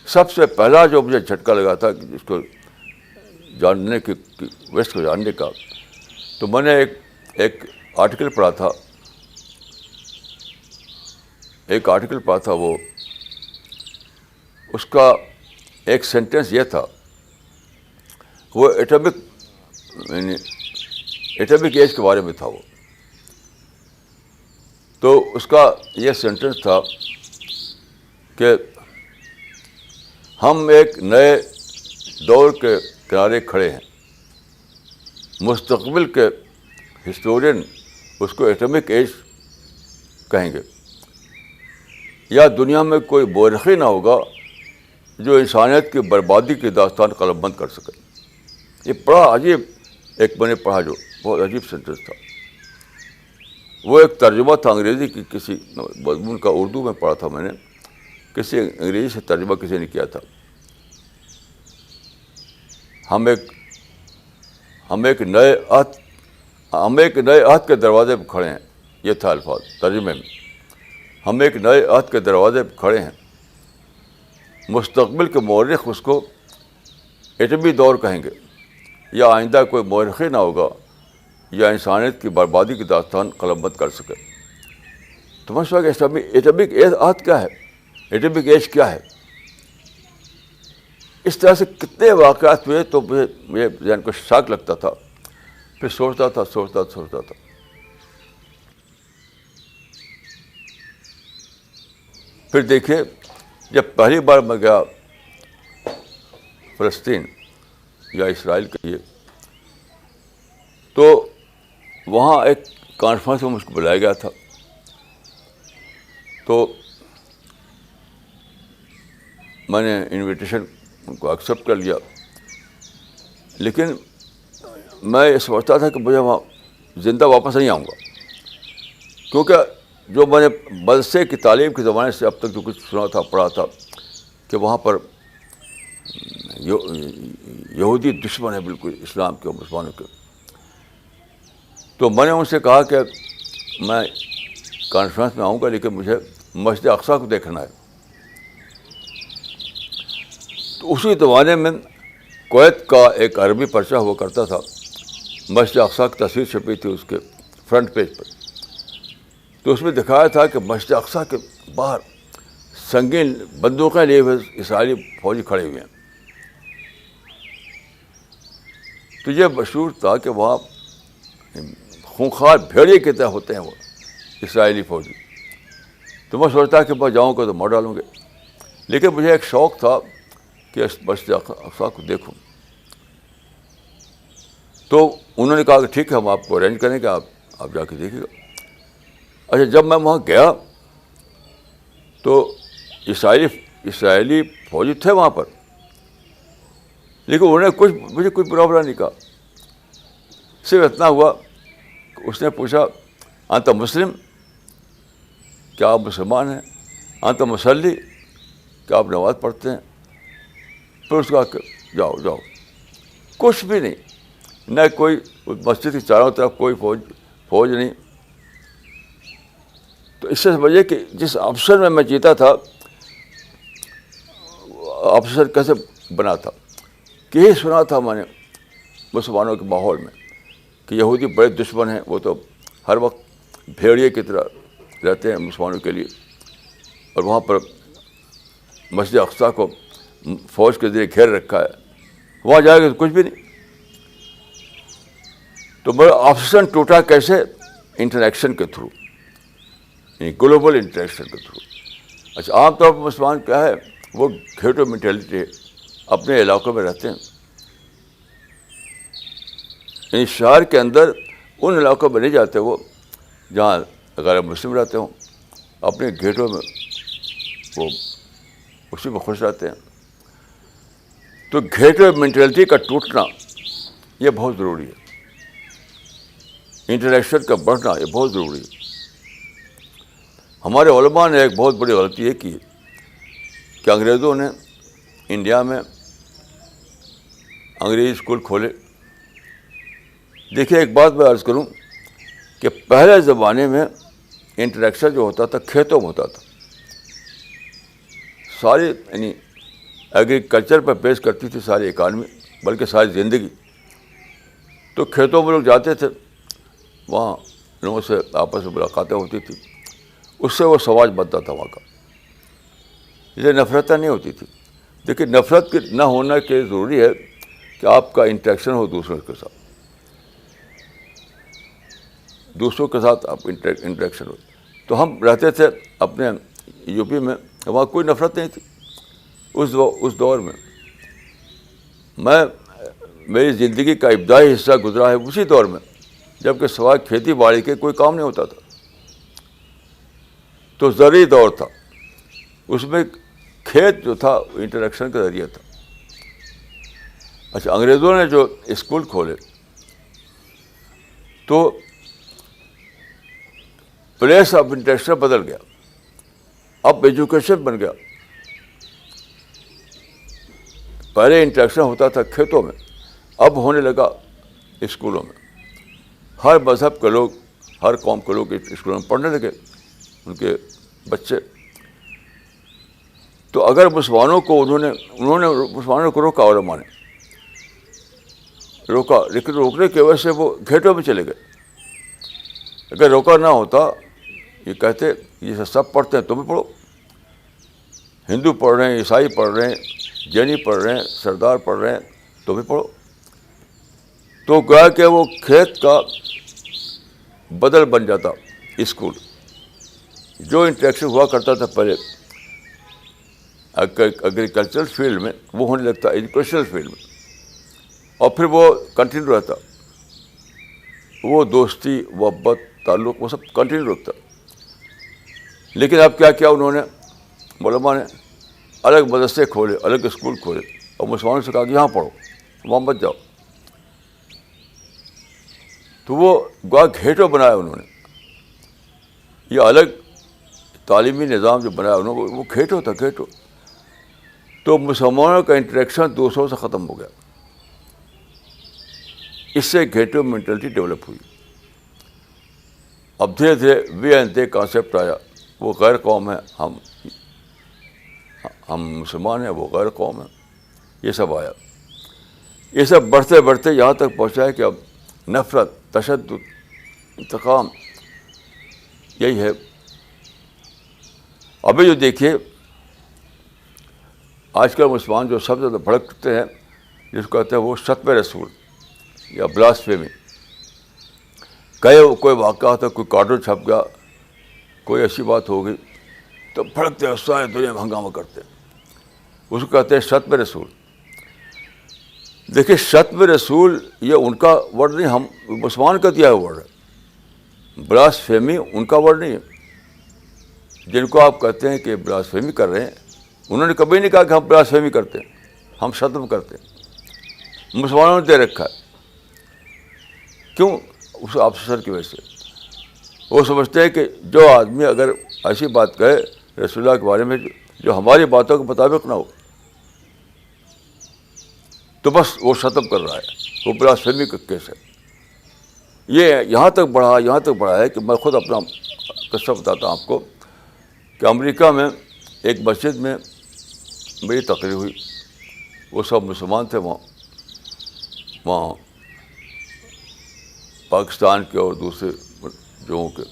سب سے پہلا جو مجھے جھٹکا لگا تھا کہ اس کو جاننے کی، ویسٹ کو جاننے کا، تو میں نے ایک آرٹیکل پڑھا تھا. وہ اس کا ایک سینٹینس یہ تھا، وہ ایٹمک ایج کے بارے میں تھا. وہ تو اس کا یہ سینٹینس تھا کہ ہم ایک نئے دور کے کنارے کھڑے ہیں. مستقبل کے ہسٹورین اس کو ایٹمک ایج کہیں گے. یا دنیا میں کوئی مورخی نہ ہوگا جو انسانیت کی بربادی کی داستان قلم بند کر سکے. یہ بڑا عجیب میں نے پڑھا، جو بہت عجیب سینٹینس تھا. وہ ایک ترجمہ تھا انگریزی کی کسی مضمون کا، اردو میں پڑھا تھا میں نے، کسی انگریزی سے ترجمہ کسی نے کیا تھا. ہم ایک نئے عہد کے دروازے پہ کھڑے ہیں. یہ تھا الفاظ ترجمے میں. ہم ایک نئے عہد کے دروازے پہ کھڑے ہیں. مستقبل کے مورخ اس کو ایٹمی دور کہیں گے، یا آئندہ کوئی مورخ ہی نہ ہوگا یا انسانیت کی بربادی کی داستان قلم بند کر سکے. تو میں سوچا کہ ایٹمک عہد کیا ہے، ایٹمک ایج کیا ہے. اس طرح سے کتنے واقعات ہوئے تو مجھے ذہن کو شاک لگتا تھا. پھر سوچتا تھا. پھر دیکھیے، جب پہلی بار میں گیا فلسطین یا اسرائیل کے لیے، تو وہاں ایک کانفرنس میں مجھ کو بلایا گیا تھا. تو میں نے انویٹیشن کو ایکسیپٹ کر لیا, لیکن میں یہ سمجھتا تھا کہ مجھے وہاں زندہ واپس نہیں آؤں گا, کیونکہ جو میں نے مدرسے کی تعلیم کے زمانے سے اب تک جو کچھ سنا تھا, پڑھا تھا کہ وہاں پر یہودی دشمن ہے بالکل اسلام کے اور مسلمانوں کے. تو میں نے ان سے کہا کہ میں کانفرنس میں آؤں گا, لیکن مجھے مسجد اقصیٰ کو دیکھنا ہے. تو اسی زمانے میں کویت کا ایک عربی پرچہ ہوا کرتا تھا, مسجد اقصیٰ کی تصویر چھپی تھی اس کے فرنٹ پیج پر. تو اس میں دکھایا تھا کہ مسجد اقصیٰ کے باہر سنگین بندوقیں لیے ہوئے اسرائیلی فوجی کھڑے ہوئے ہیں. تو یہ مشہور تھا کہ وہاں خونخوار بھیڑیے کی طرح ہوتے ہیں وہ اسرائیلی فوجی. تو میں سوچتا کہ میں جاؤں گا تو مار ڈالوں گے, لیکن مجھے ایک شوق تھا کہ اس مسجد اقصیٰ کو دیکھوں. تو انہوں نے کہا کہ ٹھیک ہے, ہم آپ کو ارینج کریں گے, آپ جا کے دیکھیے گا. اچھا, جب میں وہاں گیا تو اسرائیلی فوجی تھے وہاں پر, لیکن انہوں نے مجھے کوئی برا بلا نہیں کہا. صرف اتنا ہوا کہ اس نے پوچھا انت مسلم, کیا آپ مسلمان ہیں؟ انت مصلی, کیا آپ نماز پڑھتے ہیں؟ پھر اس کا کہ جاؤ جاؤ. کچھ بھی نہیں, نہ کوئی مسجد کی چاروں طرف کوئی فوج نہیں. تو اس سے سمجھیے کہ جس آپشن میں جیتا تھا, آپشن کیسے بنا تھا. کہ یہی سنا تھا میں نے مسلمانوں کے ماحول میں کہ یہودی بڑے دشمن ہیں, وہ تو ہر وقت بھیڑیے کی طرح رہتے ہیں مسلمانوں کے لیے, اور وہاں پر مسجد اقصیٰ کو فوج کے ذریعے گھیر رکھا ہے, وہاں جائے گا تو کچھ بھی نہیں. تو میرا آپشن ٹوٹا کیسے؟ انٹریکشن کے تھرو, گلوبل انٹریکشن کے تھرو. اچھا, عام طور پر مسلمان کیا ہے, وہ گھیٹو مینٹیلٹی ہے, اپنے علاقوں میں رہتے ہیں. یعنی شہر کے اندر ان علاقوں میں نہیں جاتے وہ جہاں غیر مسلم رہتے ہوں, اپنے گھیٹوں میں وہ اسی میں خوش رہتے ہیں. تو گھیٹو مینٹلٹی کا ٹوٹنا یہ بہت ضروری ہے, انٹریکشن کا بڑھنا یہ بہت ضروری ہے. ہمارے علماء نے ایک بہت بڑی غلطی یہ کی کہ انگریزوں نے انڈیا میں انگریزی اسکول کھولے. دیکھیے, ایک بات میں عرض کروں کہ پہلے زمانے میں انٹریکشن جو ہوتا تھا کھیتوں میں ہوتا تھا. ساری یعنی ایگریکلچر پر بیس کرتی تھی ساری اکانومی, بلکہ ساری زندگی. تو کھیتوں میں لوگ جاتے تھے, وہاں لوگوں سے آپس میں ملاقاتیں ہوتی تھیں, اس سے وہ سماج بنتا تھا وہاں کا. یہ نفرتیں نہیں ہوتی تھی. دیکھیے, نفرت کے نہ ہونا کے ضروری ہے کہ آپ کا انٹریکشن ہو دوسروں کے ساتھ, دوسروں کے ساتھ آپ انٹریکشن ہو. تو ہم رہتے تھے اپنے یو پی میں, وہاں کوئی نفرت نہیں تھی اس دور میں. میری زندگی کا ابتدائی حصہ گزرا ہے اسی دور میں, جبکہ سوائے کھیتی باڑی کے کوئی کام نہیں ہوتا تھا. تو زرعی دور تھا, اس میں کھیت جو تھا انٹریکشن کا ذریعہ تھا. اچھا, انگریزوں نے جو اسکول کھولے تو پلیس آف انٹریکشن بدل گیا, اب ایجوکیشن بن گیا. پہلے انٹریکشن ہوتا تھا کھیتوں میں, اب ہونے لگا اسکولوں میں. ہر مذہب کے لوگ, ہر قوم کے لوگ اسکولوں میں پڑھنے لگے, ان کے بچے. تو اگر مسلمانوں کو انہوں نے مسلمانوں کو روکا, علماء نے روکا, لیکن روکنے کی وجہ سے وہ گھیٹوں میں چلے گئے. اگر روکا نہ ہوتا, یہ کہتے یہ سب پڑھتے ہیں تم بھی پڑھو, ہندو پڑھ رہے ہیں, عیسائی پڑھ رہے ہیں, جینی پڑھ رہے ہیں, سردار پڑھ رہے ہیں, تم بھی پڑھو. تو گویا کہ وہ کھیت کا بدل بن جاتا اسکول. جو انٹریکشن ہوا کرتا تھا پہلے ایگریکلچرل فیلڈ میں, وہ ہونے لگتا ایجوکیشنل فیلڈ میں, اور پھر وہ کنٹینیو رہتا. وہ دوستی محبت تعلق وہ سب کنٹینیو رکھتا. لیکن اب کیا کیا انہوں نے علماء نے الگ مدرسے کھولے, الگ اسکول کھولے, اور مسلمانوں سے کہا کہ یہاں پڑھو, وہاں مت جاؤ. تو وہ گوا گھیٹو بنایا انہوں نے. یہ الگ تعلیمی نظام جو بنایا انہوں نے وہ گھیٹو تھا, گھیٹو. تو مسلمانوں کا انٹریکشن دوسروں سے ختم ہو گیا. اس سے گھیٹو مینٹلٹی ڈیولپ ہوئی. اب دھیرے دھیرے وی اینڈ دے کانسیپٹ آیا. وہ غیر قوم ہے, ہم مسلمان ہیں, وہ غیر قوم ہے. یہ سب آیا. یہ سب بڑھتے بڑھتے یہاں تک پہنچا ہے کہ اب نفرت, تشدد, انتقام, یہی ہے. ابھی جو دیکھیے آج کل مسلمان جو سب سے زیادہ بھڑکتے ہیں, جس کو کہتے ہیں وہ شتم رسول یا بلاسفیمی. کوئی واقعہ ہوتا, کوئی کارٹون چھپ گیا, کوئی ایسی بات ہو گئی تو بھڑکتے ہیں, سارے دنیا میں ہنگامہ کرتے ہیں. اس کو کہتے ہیں شتم رسول. دیکھیے شتم رسول یہ ان کا ورڈ نہیں, ہم مسلمان کا دیا ہوا ورڈ ہے. بلاسفیمی ان کا ورڈ نہیں ہے. جن کو آپ کہتے ہیں کہ بلاسفیمی کر رہے ہیں, انہوں نے کبھی نہیں کہا کہ ہم بلاسفیمی کرتے ہیں, ہم شتم کرتے ہیں. مسلمانوں نے دے رکھا ہے. کیوں؟ اس آفیسر کی وجہ سے. وہ سمجھتے ہیں کہ جو آدمی اگر ایسی بات کہے رسول اللہ کے بارے میں جو ہماری باتوں کے مطابق نہ ہو, تو بس وہ شتم کر رہا ہے, وہ بلاسفیمی کا کیس ہے. یہ یہاں تک بڑھا ہے کہ میں خود اپنا قصہ بتاتا ہوں آپ کو کہ امریکہ میں ایک مسجد میں میری تقریر ہوئی. وہ سب مسلمان تھے. وہاں پاکستان کے اور دوسرے جگہوں کے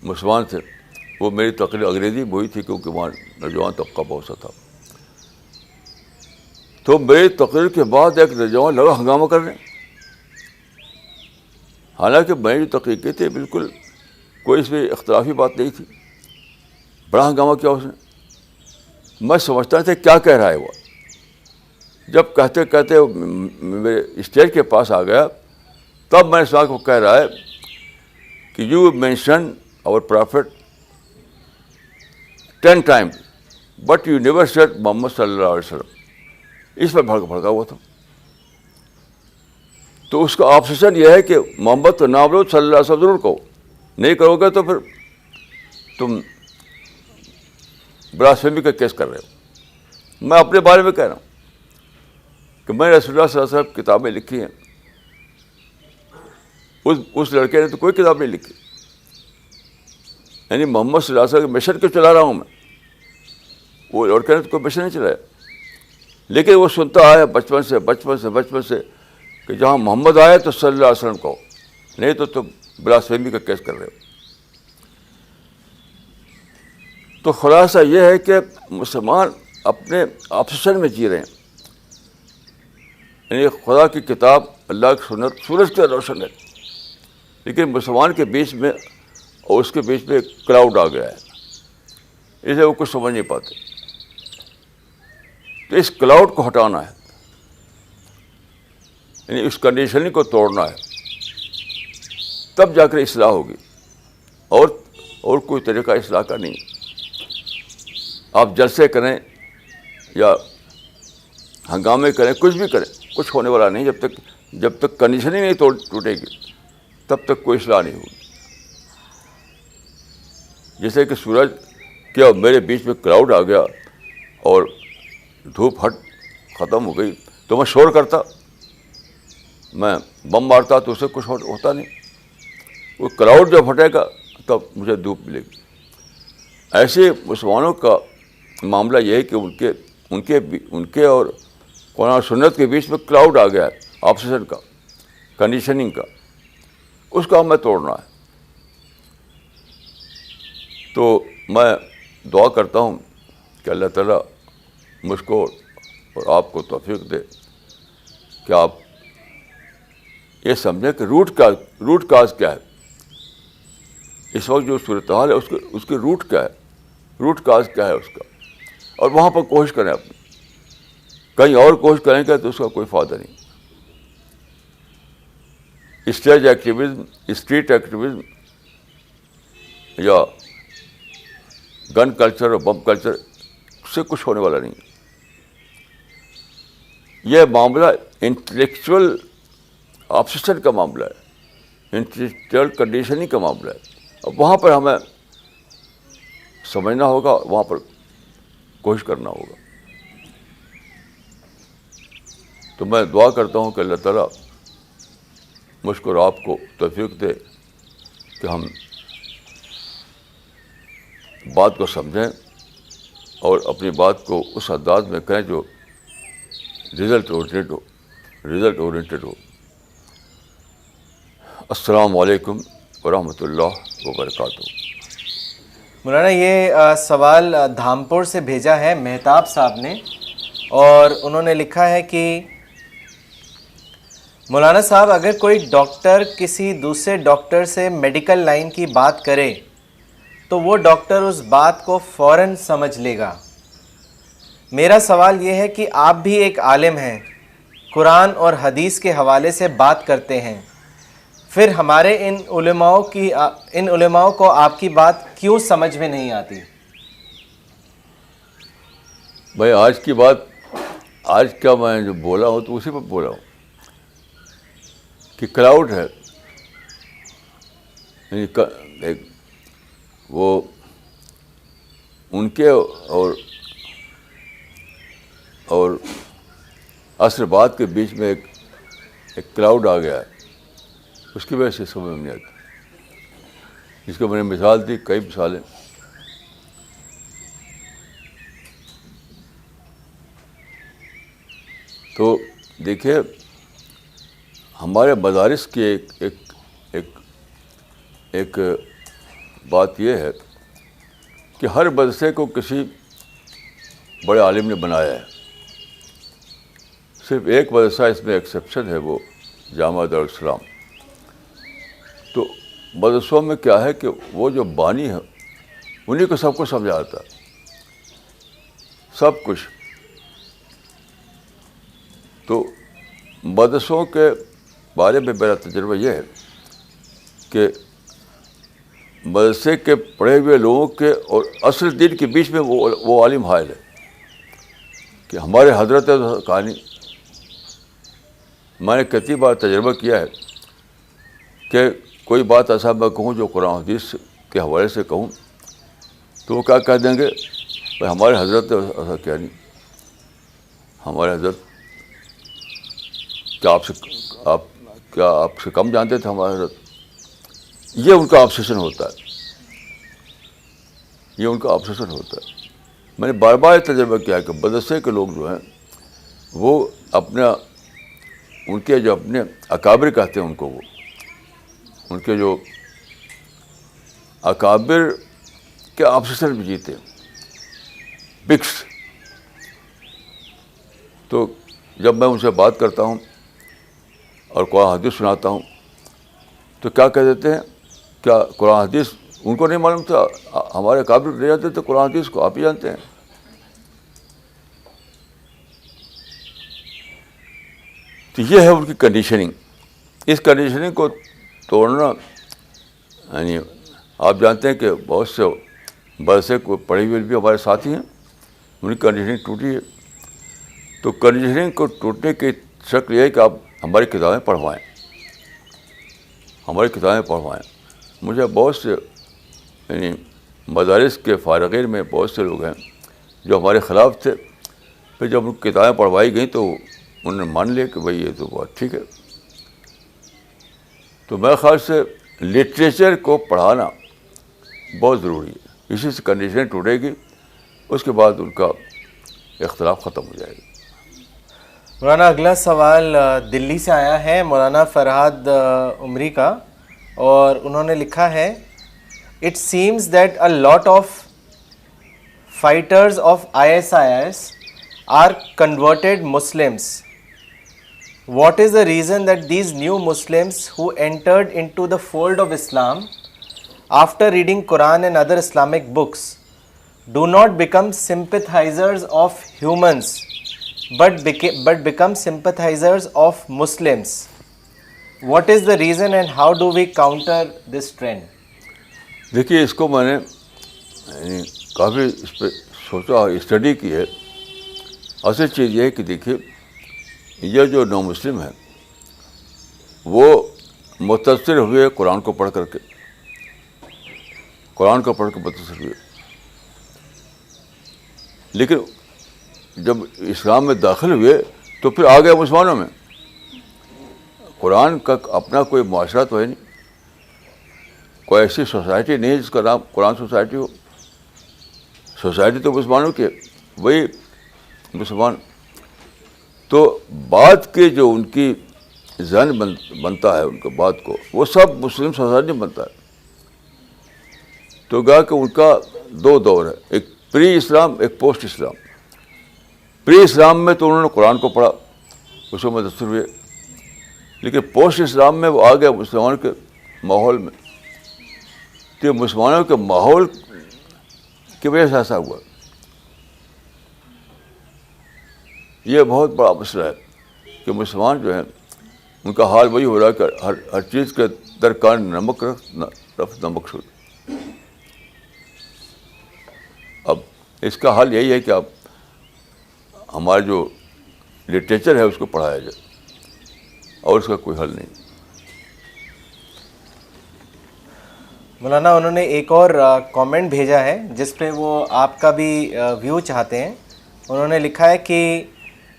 مسلمان تھے. وہ میری تقریر انگریزی میں ہوئی تھی کیونکہ وہاں نوجوان طبقہ بہت سا تھا. تو میری تقریر کے بعد ایک نوجوان لگا ہنگامہ کرنے. حالانکہ میں جو تقریر کی تھی بالکل کوئی اس میں اختلافی بات نہیں تھی. بڑا ہنگامہ کیا اس نے. میں سمجھتا تھا کیا کہہ رہا ہے وہ. جب کہتے کہتے میرے اسٹیج کے پاس آ گیا تب میں نے سنا کہ وہ کہہ رہا ہے کہ you mention our profit 10 times but you never said محمد صلی اللہ علیہ وسلم. اس پر بھڑکا ہوا تھا. تو اس کا آبسیشن یہ ہے کہ محمد تو نام لو, صلی اللہ علیہ وسلم ضرور کہو. نہیں کرو گے تو پھر تم بلاسفیمی کا کیس کر رہے ہو. میں اپنے بارے میں کہہ رہا ہوں کہ میں رسول اللہ صلی اللہ علیہ وسلم کتابیں لکھی ہیں. اس لڑکے نے تو کوئی کتاب نہیں لکھی. یعنی محمد صلی اللہ علیہ وسلم کے مشن کو چلا رہا ہوں میں. وہ لڑکے نے تو کوئی مشن نہیں چلایا. لیکن وہ سنتا آیا بچپن سے کہ جہاں محمد آئے تو صلی اللہ علیہ وسلم کہو, نہیں تو تم بلاسفیمی کا کیس کر رہے ہو. تو خلاصہ یہ ہے کہ مسلمان اپنے آبسیشن میں جی رہے ہیں. یعنی خدا کی کتاب, اللہ کی سنت سورج کے روشن ہے, لیکن مسلمان کے بیچ میں اور اس کے بیچ میں ایک کلاؤڈ آ گیا ہے. اسے وہ کچھ سمجھ نہیں پاتے. تو اس کلاؤڈ کو ہٹانا ہے, یعنی اس کنڈیشننگ کو توڑنا ہے, تب جا کر اصلاح ہوگی. اور کوئی طریقہ اصلاح کا نہیں. آپ جلسے کریں یا ہنگامے کریں, کچھ بھی کریں, کچھ ہونے والا نہیں. جب تک کنڈیشننگ نہیں ٹوٹے گی تب تک کوئی اصلاح نہیں ہوگی. جیسے کہ سورج کیا میرے بیچ میں کلاؤڈ آ گیا اور دھوپ ختم ہو گئی تو میں شور کرتا, میں بم مارتا تو اسے کچھ ہوتا نہیں. وہ کلاؤڈ جب ہٹے گا تب مجھے دھوپ ملے گی. ایسے مسلمانوں کا معاملہ یہ ہے کہ ان کے اور قرآن و سنت کے بیچ میں کلاؤڈ آ گیا ہے, آبسیشن کا, کنڈیشننگ کا. اس کا ہمیں توڑنا ہے. تو میں دعا کرتا ہوں کہ اللہ تعالیٰ مجھ کو اور آپ کو توفیق دے کہ آپ یہ سمجھیں کہ روٹ کاز کیا ہے. اس وقت جو صورتحال ہے اس کی روٹ کیا ہے, روٹ کاز کیا ہے اس کا, اور وہاں پر کوشش کریں. اپنی کہیں اور کوشش کریں گے تو اس کا کوئی فائدہ نہیں. اسٹیج ایکٹیویزم، اسٹریٹ ایکٹیویزم یا گن کلچر اور بم کلچر سے کچھ ہونے والا نہیں. یہ معاملہ انٹلیکچوئل آبسیشن کا معاملہ ہے، انٹلیکچوئل کنڈیشننگ کا معاملہ ہے. اب وہاں پر ہمیں سمجھنا ہوگا، وہاں پر کوشش کرنا ہوگا. تو میں دعا کرتا ہوں کہ اللہ تعالیٰ مجھ کو اور آپ کو توفیق دے کہ ہم بات کو سمجھیں اور اپنی بات کو اس انداز میں کہیں جو رزلٹ اورینٹڈ ہو. السلام علیکم ورحمۃ اللہ وبرکاتہ. مولانا یہ سوال دھامپور سے بھیجا ہے مہتاب صاحب نے، اور انہوں نے لکھا ہے کہ مولانا صاحب، اگر کوئی ڈاکٹر کسی دوسرے ڈاکٹر سے میڈیکل لائن کی بات کرے تو وہ ڈاکٹر اس بات کو فوراً سمجھ لے گا. میرا سوال یہ ہے کہ آپ بھی ایک عالم ہیں، قرآن اور حدیث کے حوالے سے بات کرتے ہیں، پھر ہمارے ان علماء کو آپ کی بات کیوں سمجھ میں نہیں آتی؟ بھائی آج کی بات، آج کا میں جو بولا ہوں تو اسی پہ بولا ہوں کہ کراؤڈ ہے، یعنی وہ ان کے اور عصر بعد کے بیچ میں ایک کراؤڈ آ گیا ہے، اس کی وجہ سے سمجھ میں نہیں آتی. جس کو میں نے مثال دی، کئی مثالیں. تو دیکھیے ہمارے مدارس کی ایک بات یہ ہے کہ ہر مدرسے کو کسی بڑے عالم نے بنایا ہے. صرف ایک مدرسہ اس میں ایکسیپشن ہے، وہ جامعہ دارالاسلام. تو مدرسوں میں کیا ہے کہ وہ جو بانی ہے انہیں کو سب کچھ سمجھا آتا ہے، سب کچھ. تو مدرسوں کے بارے میں میرا تجربہ یہ ہے کہ مدرسے کے پڑھے ہوئے لوگوں کے اور اصل دین کے بیچ میں وہ عالم حائل ہے. کہ ہمارے حضرت کہانی میں نے کتنی بار تجربہ کیا ہے کہ کوئی بات ایسا میں کہوں جو قرآن حدیث کے حوالے سے کہوں تو وہ کیا کہہ دیں گے، بھائی ہمارے حضرت ایسا کیا نہیں، ہمارے حضرت کیا آپ سے کم جانتے تھے ہمارے حضرت. یہ ان کا آبسیشن ہوتا ہے، یہ ان کا آبسیشن ہوتا ہے. میں نے بار بار تجربہ کیا کہ مدرسے کے لوگ جو ہیں وہ ان کے جو اپنے اکابر کہتے ہیں ان کو، وہ ان کے جو اکابر کے آبسیشن میں جیتے ہیں، بکس. تو جب میں ان سے بات کرتا ہوں اور قرآن حدیث سناتا ہوں تو کیا کہہ دیتے ہیں، کیا قرآن حدیث ان کو نہیں معلوم تھا؟ ہمارے قابل نہیں جانتے تھے قرآن حدیث کو، آپ ہی جانتے ہیں. تو یہ ہے ان کی کنڈیشننگ. اس کنڈیشننگ کو توڑنا، یعنی آپ جانتے ہیں کہ بہت سے مدرسے کو پڑھے ہوئے بھی ہمارے ساتھی ہیں، ان کی کنڈیشننگ ٹوٹی ہے. تو کنڈیشننگ کو ٹوٹنے کی شکل یہ ہے کہ آپ ہماری کتابیں پڑھوائیں، ہماری کتابیں پڑھوائیں. مجھے بہت سے یعنی مدارس کے فارغین میں بہت سے لوگ ہیں جو ہمارے خلاف تھے، پھر جب ان کی کتابیں پڑھوائی گئیں تو انہوں نے مان لیا کہ بھائی یہ تو بات ٹھیک ہے. تو میرے خیال سے لٹریچر کو پڑھانا بہت ضروری ہے. اسی سے کنڈیشن ٹوٹے گی، اس کے بعد ان کا اختلاف ختم ہو جائے گا. مولانا اگلا سوال دلی سے آیا ہے مولانا فرحاد عمری کا، اور انہوں نے لکھا ہے it seems that a lot of fighters of ISIS are converted Muslims. What is the reason that these new Muslims who entered into the fold of Islam after reading Quran and other Islamic books do not become sympathizers of humans but become sympathizers of Muslims? What is the reason and how do we counter this trend? دیکھیے اس کو میں نے کافی اس پہ سوچا، study کی ہے. اصل چیز یہ ہے کہ دیکھیے یہ جو نو مسلم ہیں وہ متاثر ہوئے قرآن کو پڑھ کر کے، قرآن کو پڑھ کے متاثر ہوئے، لیکن جب اسلام میں داخل ہوئے تو پھر آ گئے مسلمانوں میں. قرآن کا اپنا کوئی معاشرہ تو ہے نہیں، کوئی ایسی سوسائٹی نہیں جس کا نام قرآن سوسائٹی ہو. سوسائٹی تو مسلمانوں کی ہے، وہی مسلمان. تو بات کے جو ان کی ذہن بنتا ہے ان کو بات کو، وہ سب مسلم سوسائٹی میں بنتا ہے. تو گا کہ ان کا دو دور ہے، ایک پری اسلام، ایک پوسٹ اسلام. پری اسلام میں تو انہوں نے قرآن کو پڑھا، اس میں متاثر ہوئے، لیکن پوسٹ اسلام میں وہ آ گیا مسلمانوں کے ماحول میں. تو یہ مسلمانوں کے ماحول کی وجہ سے ایسا ہوا. یہ بہت بڑا مسئلہ ہے کہ مسلمان جو ہیں ان کا حال وہی ہو رہا ہے کہ ہر چیز کے درکان نمک رفت نمک شد. اب اس کا حل یہی ہے کہ اب ہمارا جو لٹریچر ہے اس کو پڑھایا جائے، اور اس کا کوئی حل نہیں. مولانا انہوں نے ایک اور کامنٹ بھیجا ہے جس پہ وہ آپ کا بھی ویو چاہتے ہیں. انہوں نے لکھا ہے کہ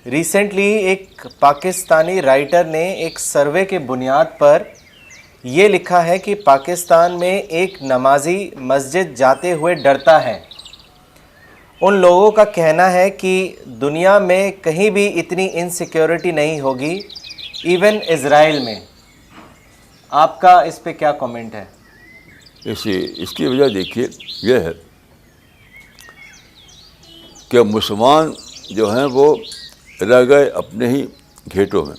ریسنٹلی ایک پاکستانی رائٹر نے ایک سروے کے بنیاد پر یہ لکھا ہے کہ پاکستان میں ایک نمازی مسجد جاتے ہوئے ڈرتا ہے. ان لوگوں کا کہنا ہے کہ دنیا میں کہیں بھی اتنی انسیکیورٹی نہیں ہوگی، ایون اسرائیل میں. آپ کا اس پہ کیا کامنٹ ہے؟ اس کی وجہ دیکھیے یہ ہے کہ مسلمان جو ہیں وہ رہ گئے اپنے ہی گھیٹوں میں.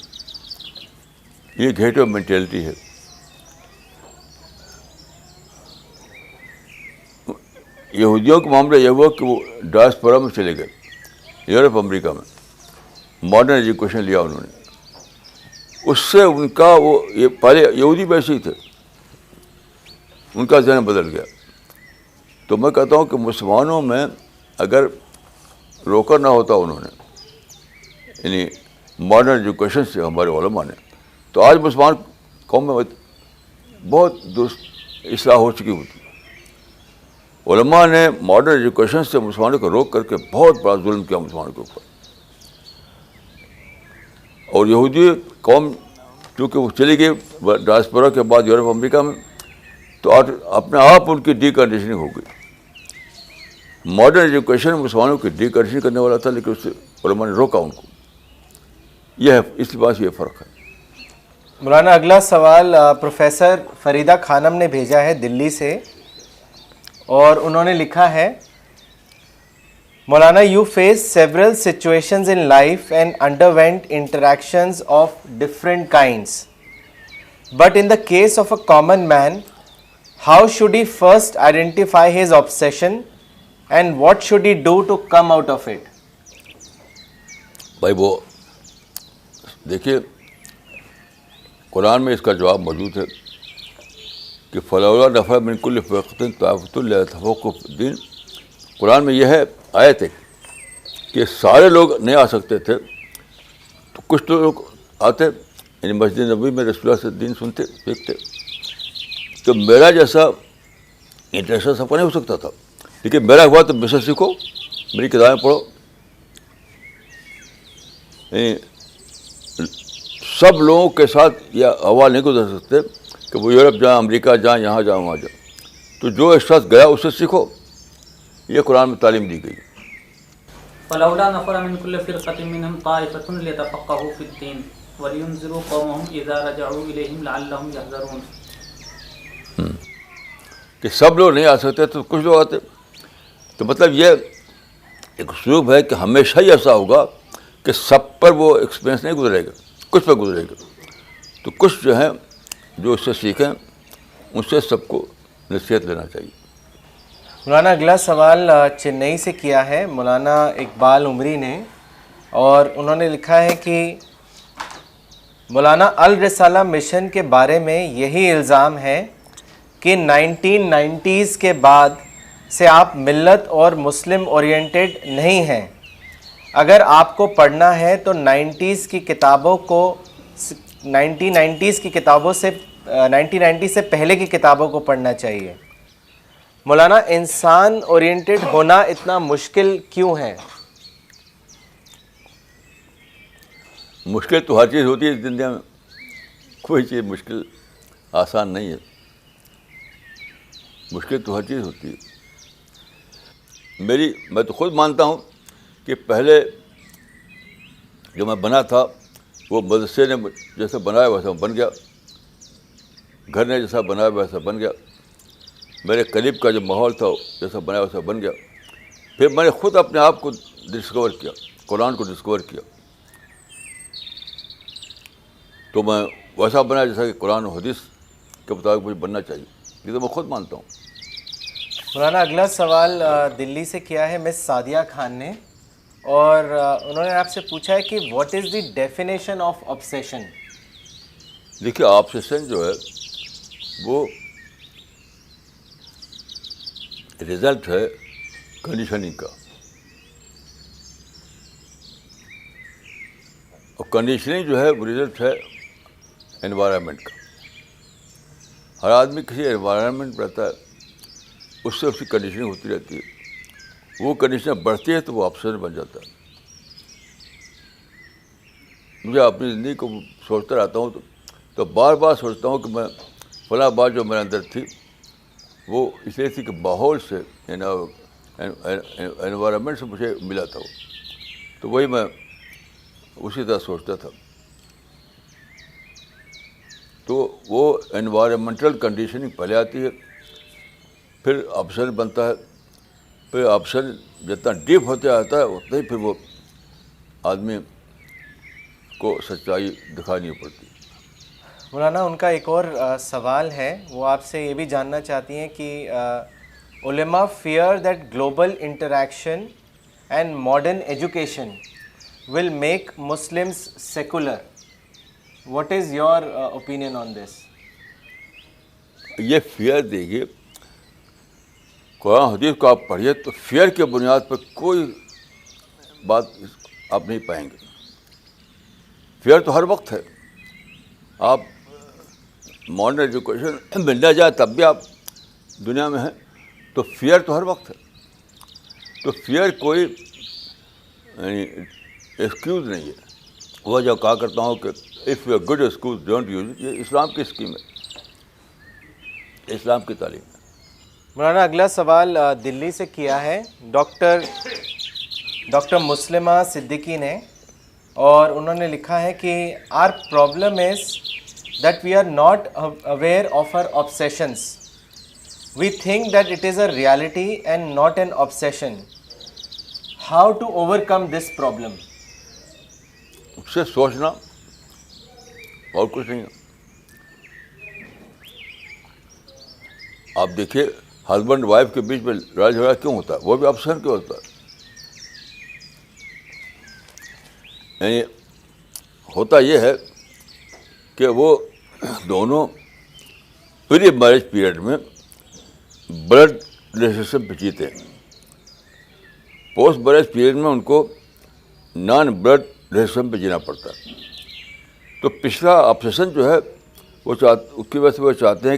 یہ گھیٹوں مینٹیلٹی ہے. یہودیوں کا معاملہ یہ ہوا کہ وہ ڈائسپورا میں چلے گئے، یورپ امریکہ میں. ماڈرن ایجوکیشن لیا انہوں نے، اس سے ان کا وہ یہ پہلے یہودی ویسے ہی تھے، ان کا ذہن بدل گیا. تو میں کہتا ہوں کہ مسلمانوں میں اگر روکا نہ ہوتا انہوں نے، یعنی ماڈرن ایجوکیشن سے ہمارے علماء نے، تو آج مسلمان قوم میں بہت درست اصلاح ہو چکی ہوتی. علماء نے ماڈرن ایجوکیشن سے مسلمانوں کو روک کر کے بہت بڑا ظلم کیا مسلمانوں کے اوپر. اور یہودی قوم چونکہ وہ چلی گئی ڈائسپورا کے بعد یورپ امریکہ میں، تو اپنے آپ ان کی ڈی کنڈیشننگ ہو گئی. ماڈرن ایجوکیشن مسلمانوں کی ڈی کنڈیشن کرنے والا تھا، لیکن اس سے علماء نے روکا ان کو. یہ ہے، اس لباس یہ فرق ہے. مولانا اگلا سوال پروفیسر فریدہ خانم نے بھیجا ہے دلی سے، اور انہوں نے لکھا ہے: مولانا you face several situations in life and underwent interactions of different kinds, but in the case of a common man how should he first identify his obsession and what should he do to come out of it? بھائی وہ دیکھیے قرآن میں اس کا جواب موجود ہے کہ فلولا نفر من کل فرقۃ طائفۃ لیتفقہوا فی الدین. قرآن میں یہ ہے آیت ہے کہ سارے لوگ نہیں آ سکتے تھے، تو کچھ تو لوگ آتے، یعنی مسجد نبوی میں رسول اللہ سے دین سنتے سیکھتے. تو میرا جیسا انٹریکشن سب کا نہیں ہو سکتا تھا، لیکن میرا ہوا تو مجھ سے سیکھو، میری کتابیں پڑھو. یعنی سب لوگوں کے ساتھ یہ ہوا نہیں گزر سکتے کہ وہ یورپ جائیں، امریکہ جائیں، یہاں جائیں، وہاں جائیں. تو جو ایک ساتھ گیا اس سے سیکھو. یہ قرآن میں تعلیم دی گئی. فلولا نفر من كل فرقة منهم طائفة ليتفقهوا في الدين ولينذروا قومهم إذا رجعوا إليهم لعلهم يحذرون. کہ سب لوگ نہیں آ سکتے تو کچھ لوگ آتے. تو مطلب یہ ایک اسلوب ہے کہ ہمیشہ ہی ایسا ہوگا کہ سب پر وہ ایکسپیرئنس نہیں گزرے گا، کچھ پہ گزرے گا. تو کچھ جو ہیں جو اس سے سیکھیں، ان سے سب کو نصیحت لینا چاہیے. مولانا اگلا سوال چنئی سے کیا ہے مولانا اقبال عمری نے، اور انہوں نے لکھا ہے کہ مولانا الرسالہ مشن کے بارے میں یہی الزام ہے کہ 1990s کے بعد سے آپ ملت اور مسلم اورینٹڈ نہیں ہیں. اگر آپ کو پڑھنا ہے تو 90s کی کتابوں کو 1990s کی کتابوں سے 1990 سے پہلے کی کتابوں کو پڑھنا چاہیے. مولانا انسان اورینٹڈ ہونا اتنا مشکل کیوں ہے؟ مشکل تو ہر چیز ہوتی ہے اس دنیا میں، کوئی چیز مشکل آسان نہیں ہے. مشکل تو ہر چیز ہوتی ہے. میں تو خود مانتا ہوں کہ پہلے جو میں بنا تھا وہ مدرسے نے جیسا بنایا ویسا بن گیا، گھر نے جیسا بنایا ویسا بن گیا، میرے قریب کا جو ماحول تھا جیسا بنایا ویسا بن گیا. پھر میں نے خود اپنے آپ کو ڈسکور کیا، قرآن کو ڈسکور کیا، تو میں ویسا بنا جیسا کہ قرآن و حدیث کے مطابق مجھے بننا چاہیے. یہ تو میں خود مانتا ہوں. مولانا اگلا سوال دلی سے کیا ہے مس سعدیہ خان نے، اور انہوں نے آپ سے پوچھا ہے کہ what is the definition of obsession? دیکھیے آبسیشن جو ہے وہ رزلٹ ہے کنڈیشننگ کا، اور کنڈیشننگ جو ہے وہ رزلٹ ہے انوائرمنٹ کا. ہر آدمی کسی انوائرمنٹ میں رہتا ہے، اس سے اس کی کنڈیشننگ ہوتی رہتی ہے. وہ کنڈیشن بڑھتی ہے تو وہ آبسیشن بن جاتا ہے. مجھے اپنی زندگی کو سوچتا رہتا ہوں تو بار بار سوچتا ہوں کہ میں فلاں بات جو میرے اندر تھی وہ اس لیے تھی کہ ماحول سے انوائرمنٹ سے مجھے ملا تھا وہ، تو وہی میں اسی طرح سوچتا تھا. تو وہ انوائرمنٹل کنڈیشننگ پہلے آتی ہے، پھر آبسیشن بنتا ہے، پھر آبسیشن جتنا ڈیپ ہوتے آتا ہے اتنا ہی پھر وہ آدمی کو سچائی دکھانی پڑتی ہے. مولانا ان کا ایک اور سوال ہے، وہ آپ سے یہ بھی جاننا چاہتی ہیں کہ علماء fear that global interaction and modern education will make Muslims secular. What is your opinion on this? یہ فیئر دیکھیے، قرآن حدیث کو آپ پڑھیے تو فیئر کے بنیاد پر کوئی بات آپ نہیں پائیں گے. فیئر تو ہر وقت ہے. آپ ماڈرن ایجوکیشن مل نہ جائے تب بھی آپ دنیا میں ہیں، تو فیئر تو ہر وقت ہے. تو فیئر کوئی یعنی ایکسکیوز نہیں ہے. وہ جو کہا کرتا ہوں کہ if you good excuse don't use it, یہ اسلام کی اسکیم ہے، اسلام کی تعلیم ہے. مولانا اگلا سوال دلی سے کیا ہے ڈاکٹر مسلمہ صدیقی نے، اور انہوں نے لکھا ہے کہ our problem is that we are not aware of our obsessions. We think that it is a reality and not an obsession. How to overcome this problem? اس سے سوچنا اور کچھ نہیں. آپ دیکھیے ہسبینڈ وائف کے بیچ میں لڑائی جھگڑا کیوں ہوتا ہے؟ وہ بھی آبسیشن کیوں ہوتا ہے؟ یعنی ہوتا یہ ہے کہ وہ دونوں پری میرج پیریڈ میں بلڈ ریلیشن پہ جیتے ہیں. پوسٹ میرج پیریڈ میں ان کو نان بلڈ ریلیشن پہ جینا پڑتا ہے. تو پچھلا آبسیشن جو ہے وہ اس کی وجہ سے وہ چاہتے ہیں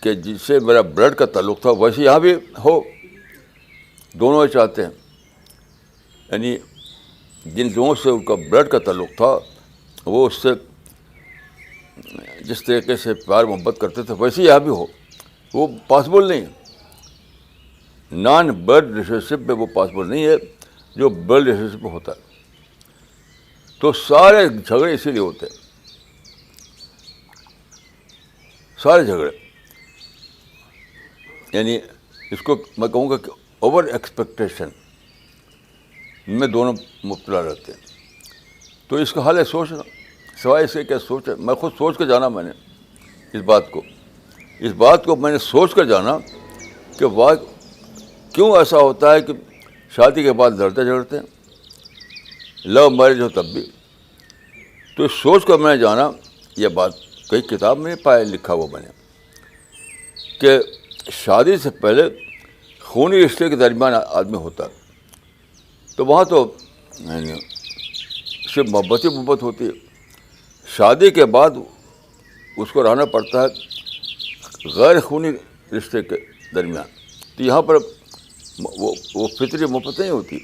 کہ جس سے میرا بلڈ کا تعلق تھا ویسے یہاں بھی ہو. دونوں چاہتے ہیں، یعنی جن لوگوں سے ان کا بلڈ کا تعلق تھا وہ اس سے جس طریقے سے پیار محبت کرتے تھے ویسے یہاں بھی ہو. وہ پاسبل نہیں ہے. نان بلڈ ریلیشن شپ میں وہ پاسبل نہیں ہے جو بلڈ ریلیشن شپ میں ہوتا ہے. تو سارے جھگڑے اسی لیے ہوتے ہیں، سارے جھگڑے. یعنی اس کو میں کہوں گا کہ اوور ایکسپیکٹیشن میں دونوں مبتلا رہتے ہیں. تو اس کا حل ہے سوچنا. سوائے اس کے کیا سوچ ہے؟ میں خود سوچ کر جانا، میں نے اس بات کو میں نے سوچ کر جانا کہ کیوں ایسا ہوتا ہے کہ شادی کے بعد لڑتے جھگڑتے ہیں، لو میرج ہو تب بھی. تو تو اس سوچ کر میں نے جانا، یہ بات کئی کتاب میں پایا لکھا ہوا میں نے، کہ شادی سے پہلے خونی رشتے کے درمیان آدمی ہوتا ہے، تو وہاں تو صرف محبت ہی محبت ہوتی ہے. شادی کے بعد اس کو رہنا پڑتا ہے غیر خونی رشتے کے درمیان، تو یہاں پر وہ فطری محبت نہیں ہوتی،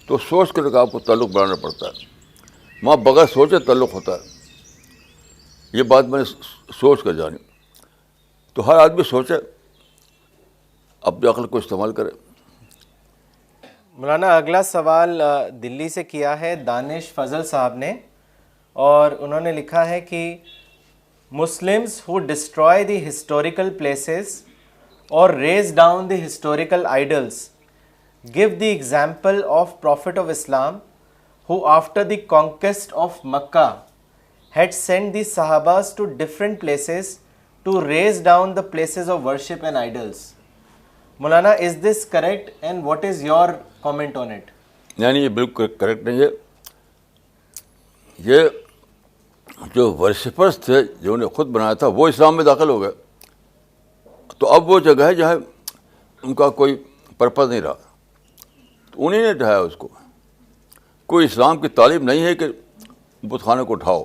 تو سوچ کر آپ کو تعلق بنانا پڑتا ہے. وہاں بغیر سوچے تعلق ہوتا ہے. یہ بات میں نے سوچ کر جانی. تو ہر آدمی سوچے، اپنی عقل کو استعمال کرے. مولانا اگلا سوال دلی سے کیا ہے دانش فضل صاحب نے، اور انہوں نے لکھا ہے کہ Muslims who destroy the historical places اور raze down the historical idols give the example of Prophet of Islam who after the conquest of Makkah had sent the Sahabas to different places to raise down the places of worship and idols. Maulana, is this correct and what is your comment on it? یعنی یہ بالکل correct نہیں ہے. یہ جو worshippers تھے جو انہیں خود بنایا تھا وہ اسلام میں داخل ہو گئے، تو اب وہ جگہ ہے جہاں ان کا کوئی پرپز نہیں رہا، تو انہیں نے ڈھایا اس کو. کوئی اسلام کی تعلیم نہیں ہے کہ بت خانے کو اٹھاؤ،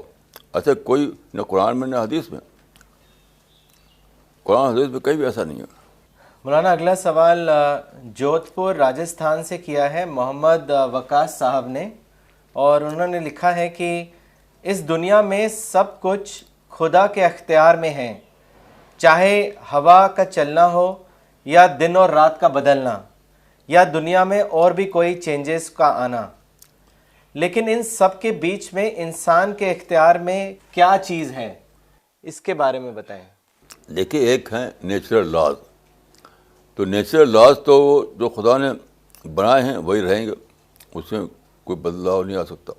ایسا کوئی نہ قرآن میں نہ حدیث میں. قرآن حدیث میں کہیں بھی ایسا نہیں ہے. مولانا اگلا سوال جودھ پور راجستھان سے کیا ہے محمد وکاس صاحب نے، اور انہوں نے لکھا ہے کہ اس دنیا میں سب کچھ خدا کے اختیار میں ہے، چاہے ہوا کا چلنا ہو یا دن اور رات کا بدلنا یا دنیا میں اور بھی کوئی چینجز کا آنا، لیکن ان سب کے بیچ میں انسان کے اختیار میں کیا چیز ہے، اس کے بارے میں بتائیں. دیکھیے، ایک ہیں نیچرل لاز. تو نیچرل لاز تو جو خدا نے بنائے ہیں وہی رہیں گے، اس میں کوئی بدلاؤ نہیں آ سکتا.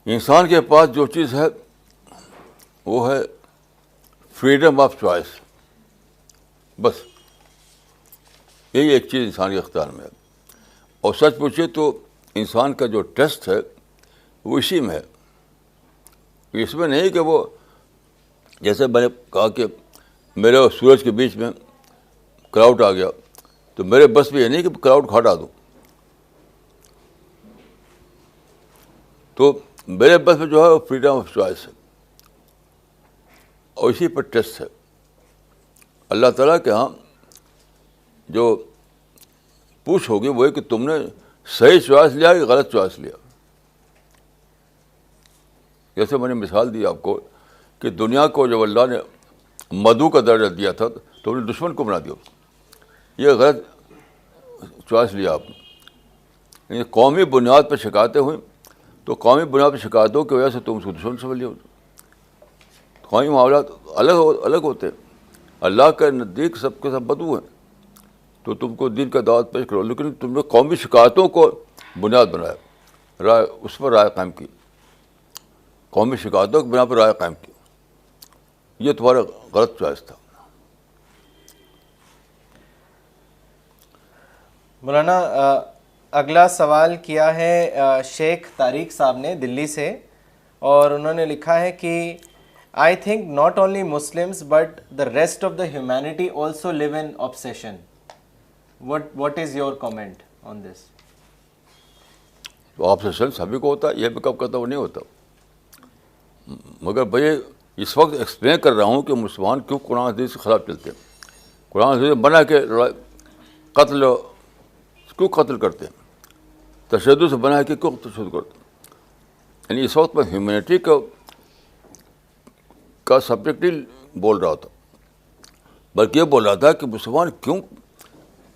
انسان کے پاس جو چیز ہے وہ ہے فریڈم آف چوائس. بس یہی ایک چیز انسان کے اختیار میں ہے. اور سچ پوچھے تو انسان کا جو ٹیسٹ ہے وہ اسی میں ہے. اس میں نہیں کہ وہ، جیسے میں نے کہا کہ میرے اور سورج کے بیچ میں کراؤڈ آ گیا، تو میرے بس میں یہ نہیں کہ کراؤڈ ہٹا دوں. تو میرے بس میں جو ہے وہ فریڈم آف چوائس ہے، اور اسی پر ٹیسٹ ہے. اللہ تعالیٰ کے ہاں جو پوچھ ہوگی وہ ہے کہ تم نے صحیح چوائس لیا کہ غلط چوائس لیا. جیسے میں نے مثال دی آپ کو کہ دنیا کو جب اللہ نے مدعو کا درجہ دیا تھا تو انہوں نے دشمن کو بنا دیا. یہ غلط چوائس لیا آپ نے. یعنی قومی بنیاد پر شکایتیں ہوئیں تو قومی بنیاد پر شکایتوں کی وجہ سے تم اس کو دشمن سمجھ لیا. قومی معاملات الگ ہوتے ہیں. اللہ کے نزدیک سب کے سب بدو ہیں، تو تم کو دین کا دعوت پیش کرو، لیکن تم نے قومی شکایتوں کو بنیاد بنایا، رائے اس پر رائے قائم کی، قومی شکایتوں کی بنا پر رائے قائم کی. یہ تمہارا غلط چوائس تھا. مولانا اگلا سوال کیا ہے شیخ طارق صاحب نے دلی سے، اور انہوں نے لکھا ہے کہ I think not only Muslims but the rest of the humanity also live in obsession. What is your comment on this? تو آبسیشن سبھی کو ہوتا ہے، یہ بھی کب کہتا وہ نہیں ہوتا. مگر بھائی اس وقت ایکسپلین کر رہا ہوں کہ مسلمان کیوں قرآن حدیث کے خلاف چلتے ہیں. قرآن حدیث بنا کے قتل کیوں قتل کرتے ہیں، تشدد سے بنا کے کیوں تشدد کرتے ہیں. یعنی اس وقت میں ہیومینٹی کا سبجیکٹ ہی بول رہا تھا، بلکہ یہ بول رہا تھا کہ مسلمان کیوں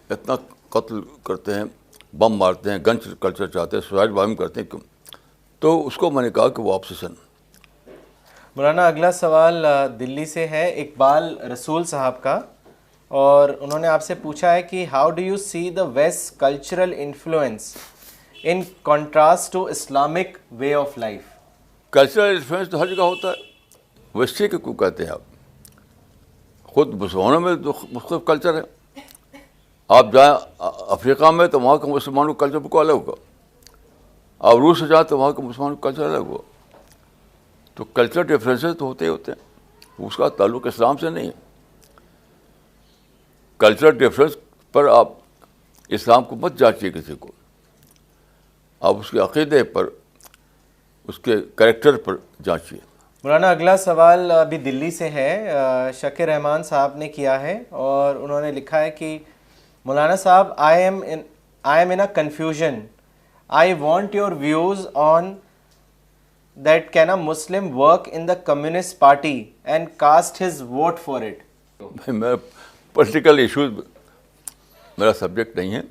اتنا قتل کرتے ہیں، بم مارتے ہیں، گن کلچر چاہتے ہیں، سوسائڈ بامنگ کرتے ہیں، کیوں؟ تو اس کو میں نے کہا کہ وہ آبسیشن. مولانا اگلا سوال دلی سے ہے اقبال رسول صاحب کا، اور انہوں نے آپ سے پوچھا ہے کہ how do you see the west cultural influence in contrast to Islamic way of life. Cultural influence تو ہر جگہ ہوتا ہے. ویسٹی کے کیوں کہتے ہیں آپ؟ خود مسلمانوں میں تو مختلف کلچر ہے. آپ جائیں افریقہ میں تو وہاں کا مسلمانوں کا کلچر بالکل الگ ہوگا. آپ روس سے جائیں تو وہاں کے مسلمان کا کلچر الگ ہوا. تو کلچر ڈفرینسز تو ہوتے ہی ہوتے ہیں, اس کا تعلق اسلام سے نہیں ہے. کلچر ڈفرینس پر آپ اسلام کو مت جانچیے کسی کو, آپ اس کے عقیدے پر, اس کے کریکٹر پر جانچیے. مولانا اگلا سوال ابھی دلی سے ہے, شکیل رحمان صاحب نے کیا ہے اور انہوں نے لکھا ہے کہ مولانا صاحب, I am in a confusion. I want your views on that. Can a Muslim work in the Communist Party and cast his vote for it? میں پولیٹیکل ایشوز میرا سبجیکٹ نہیں ہے.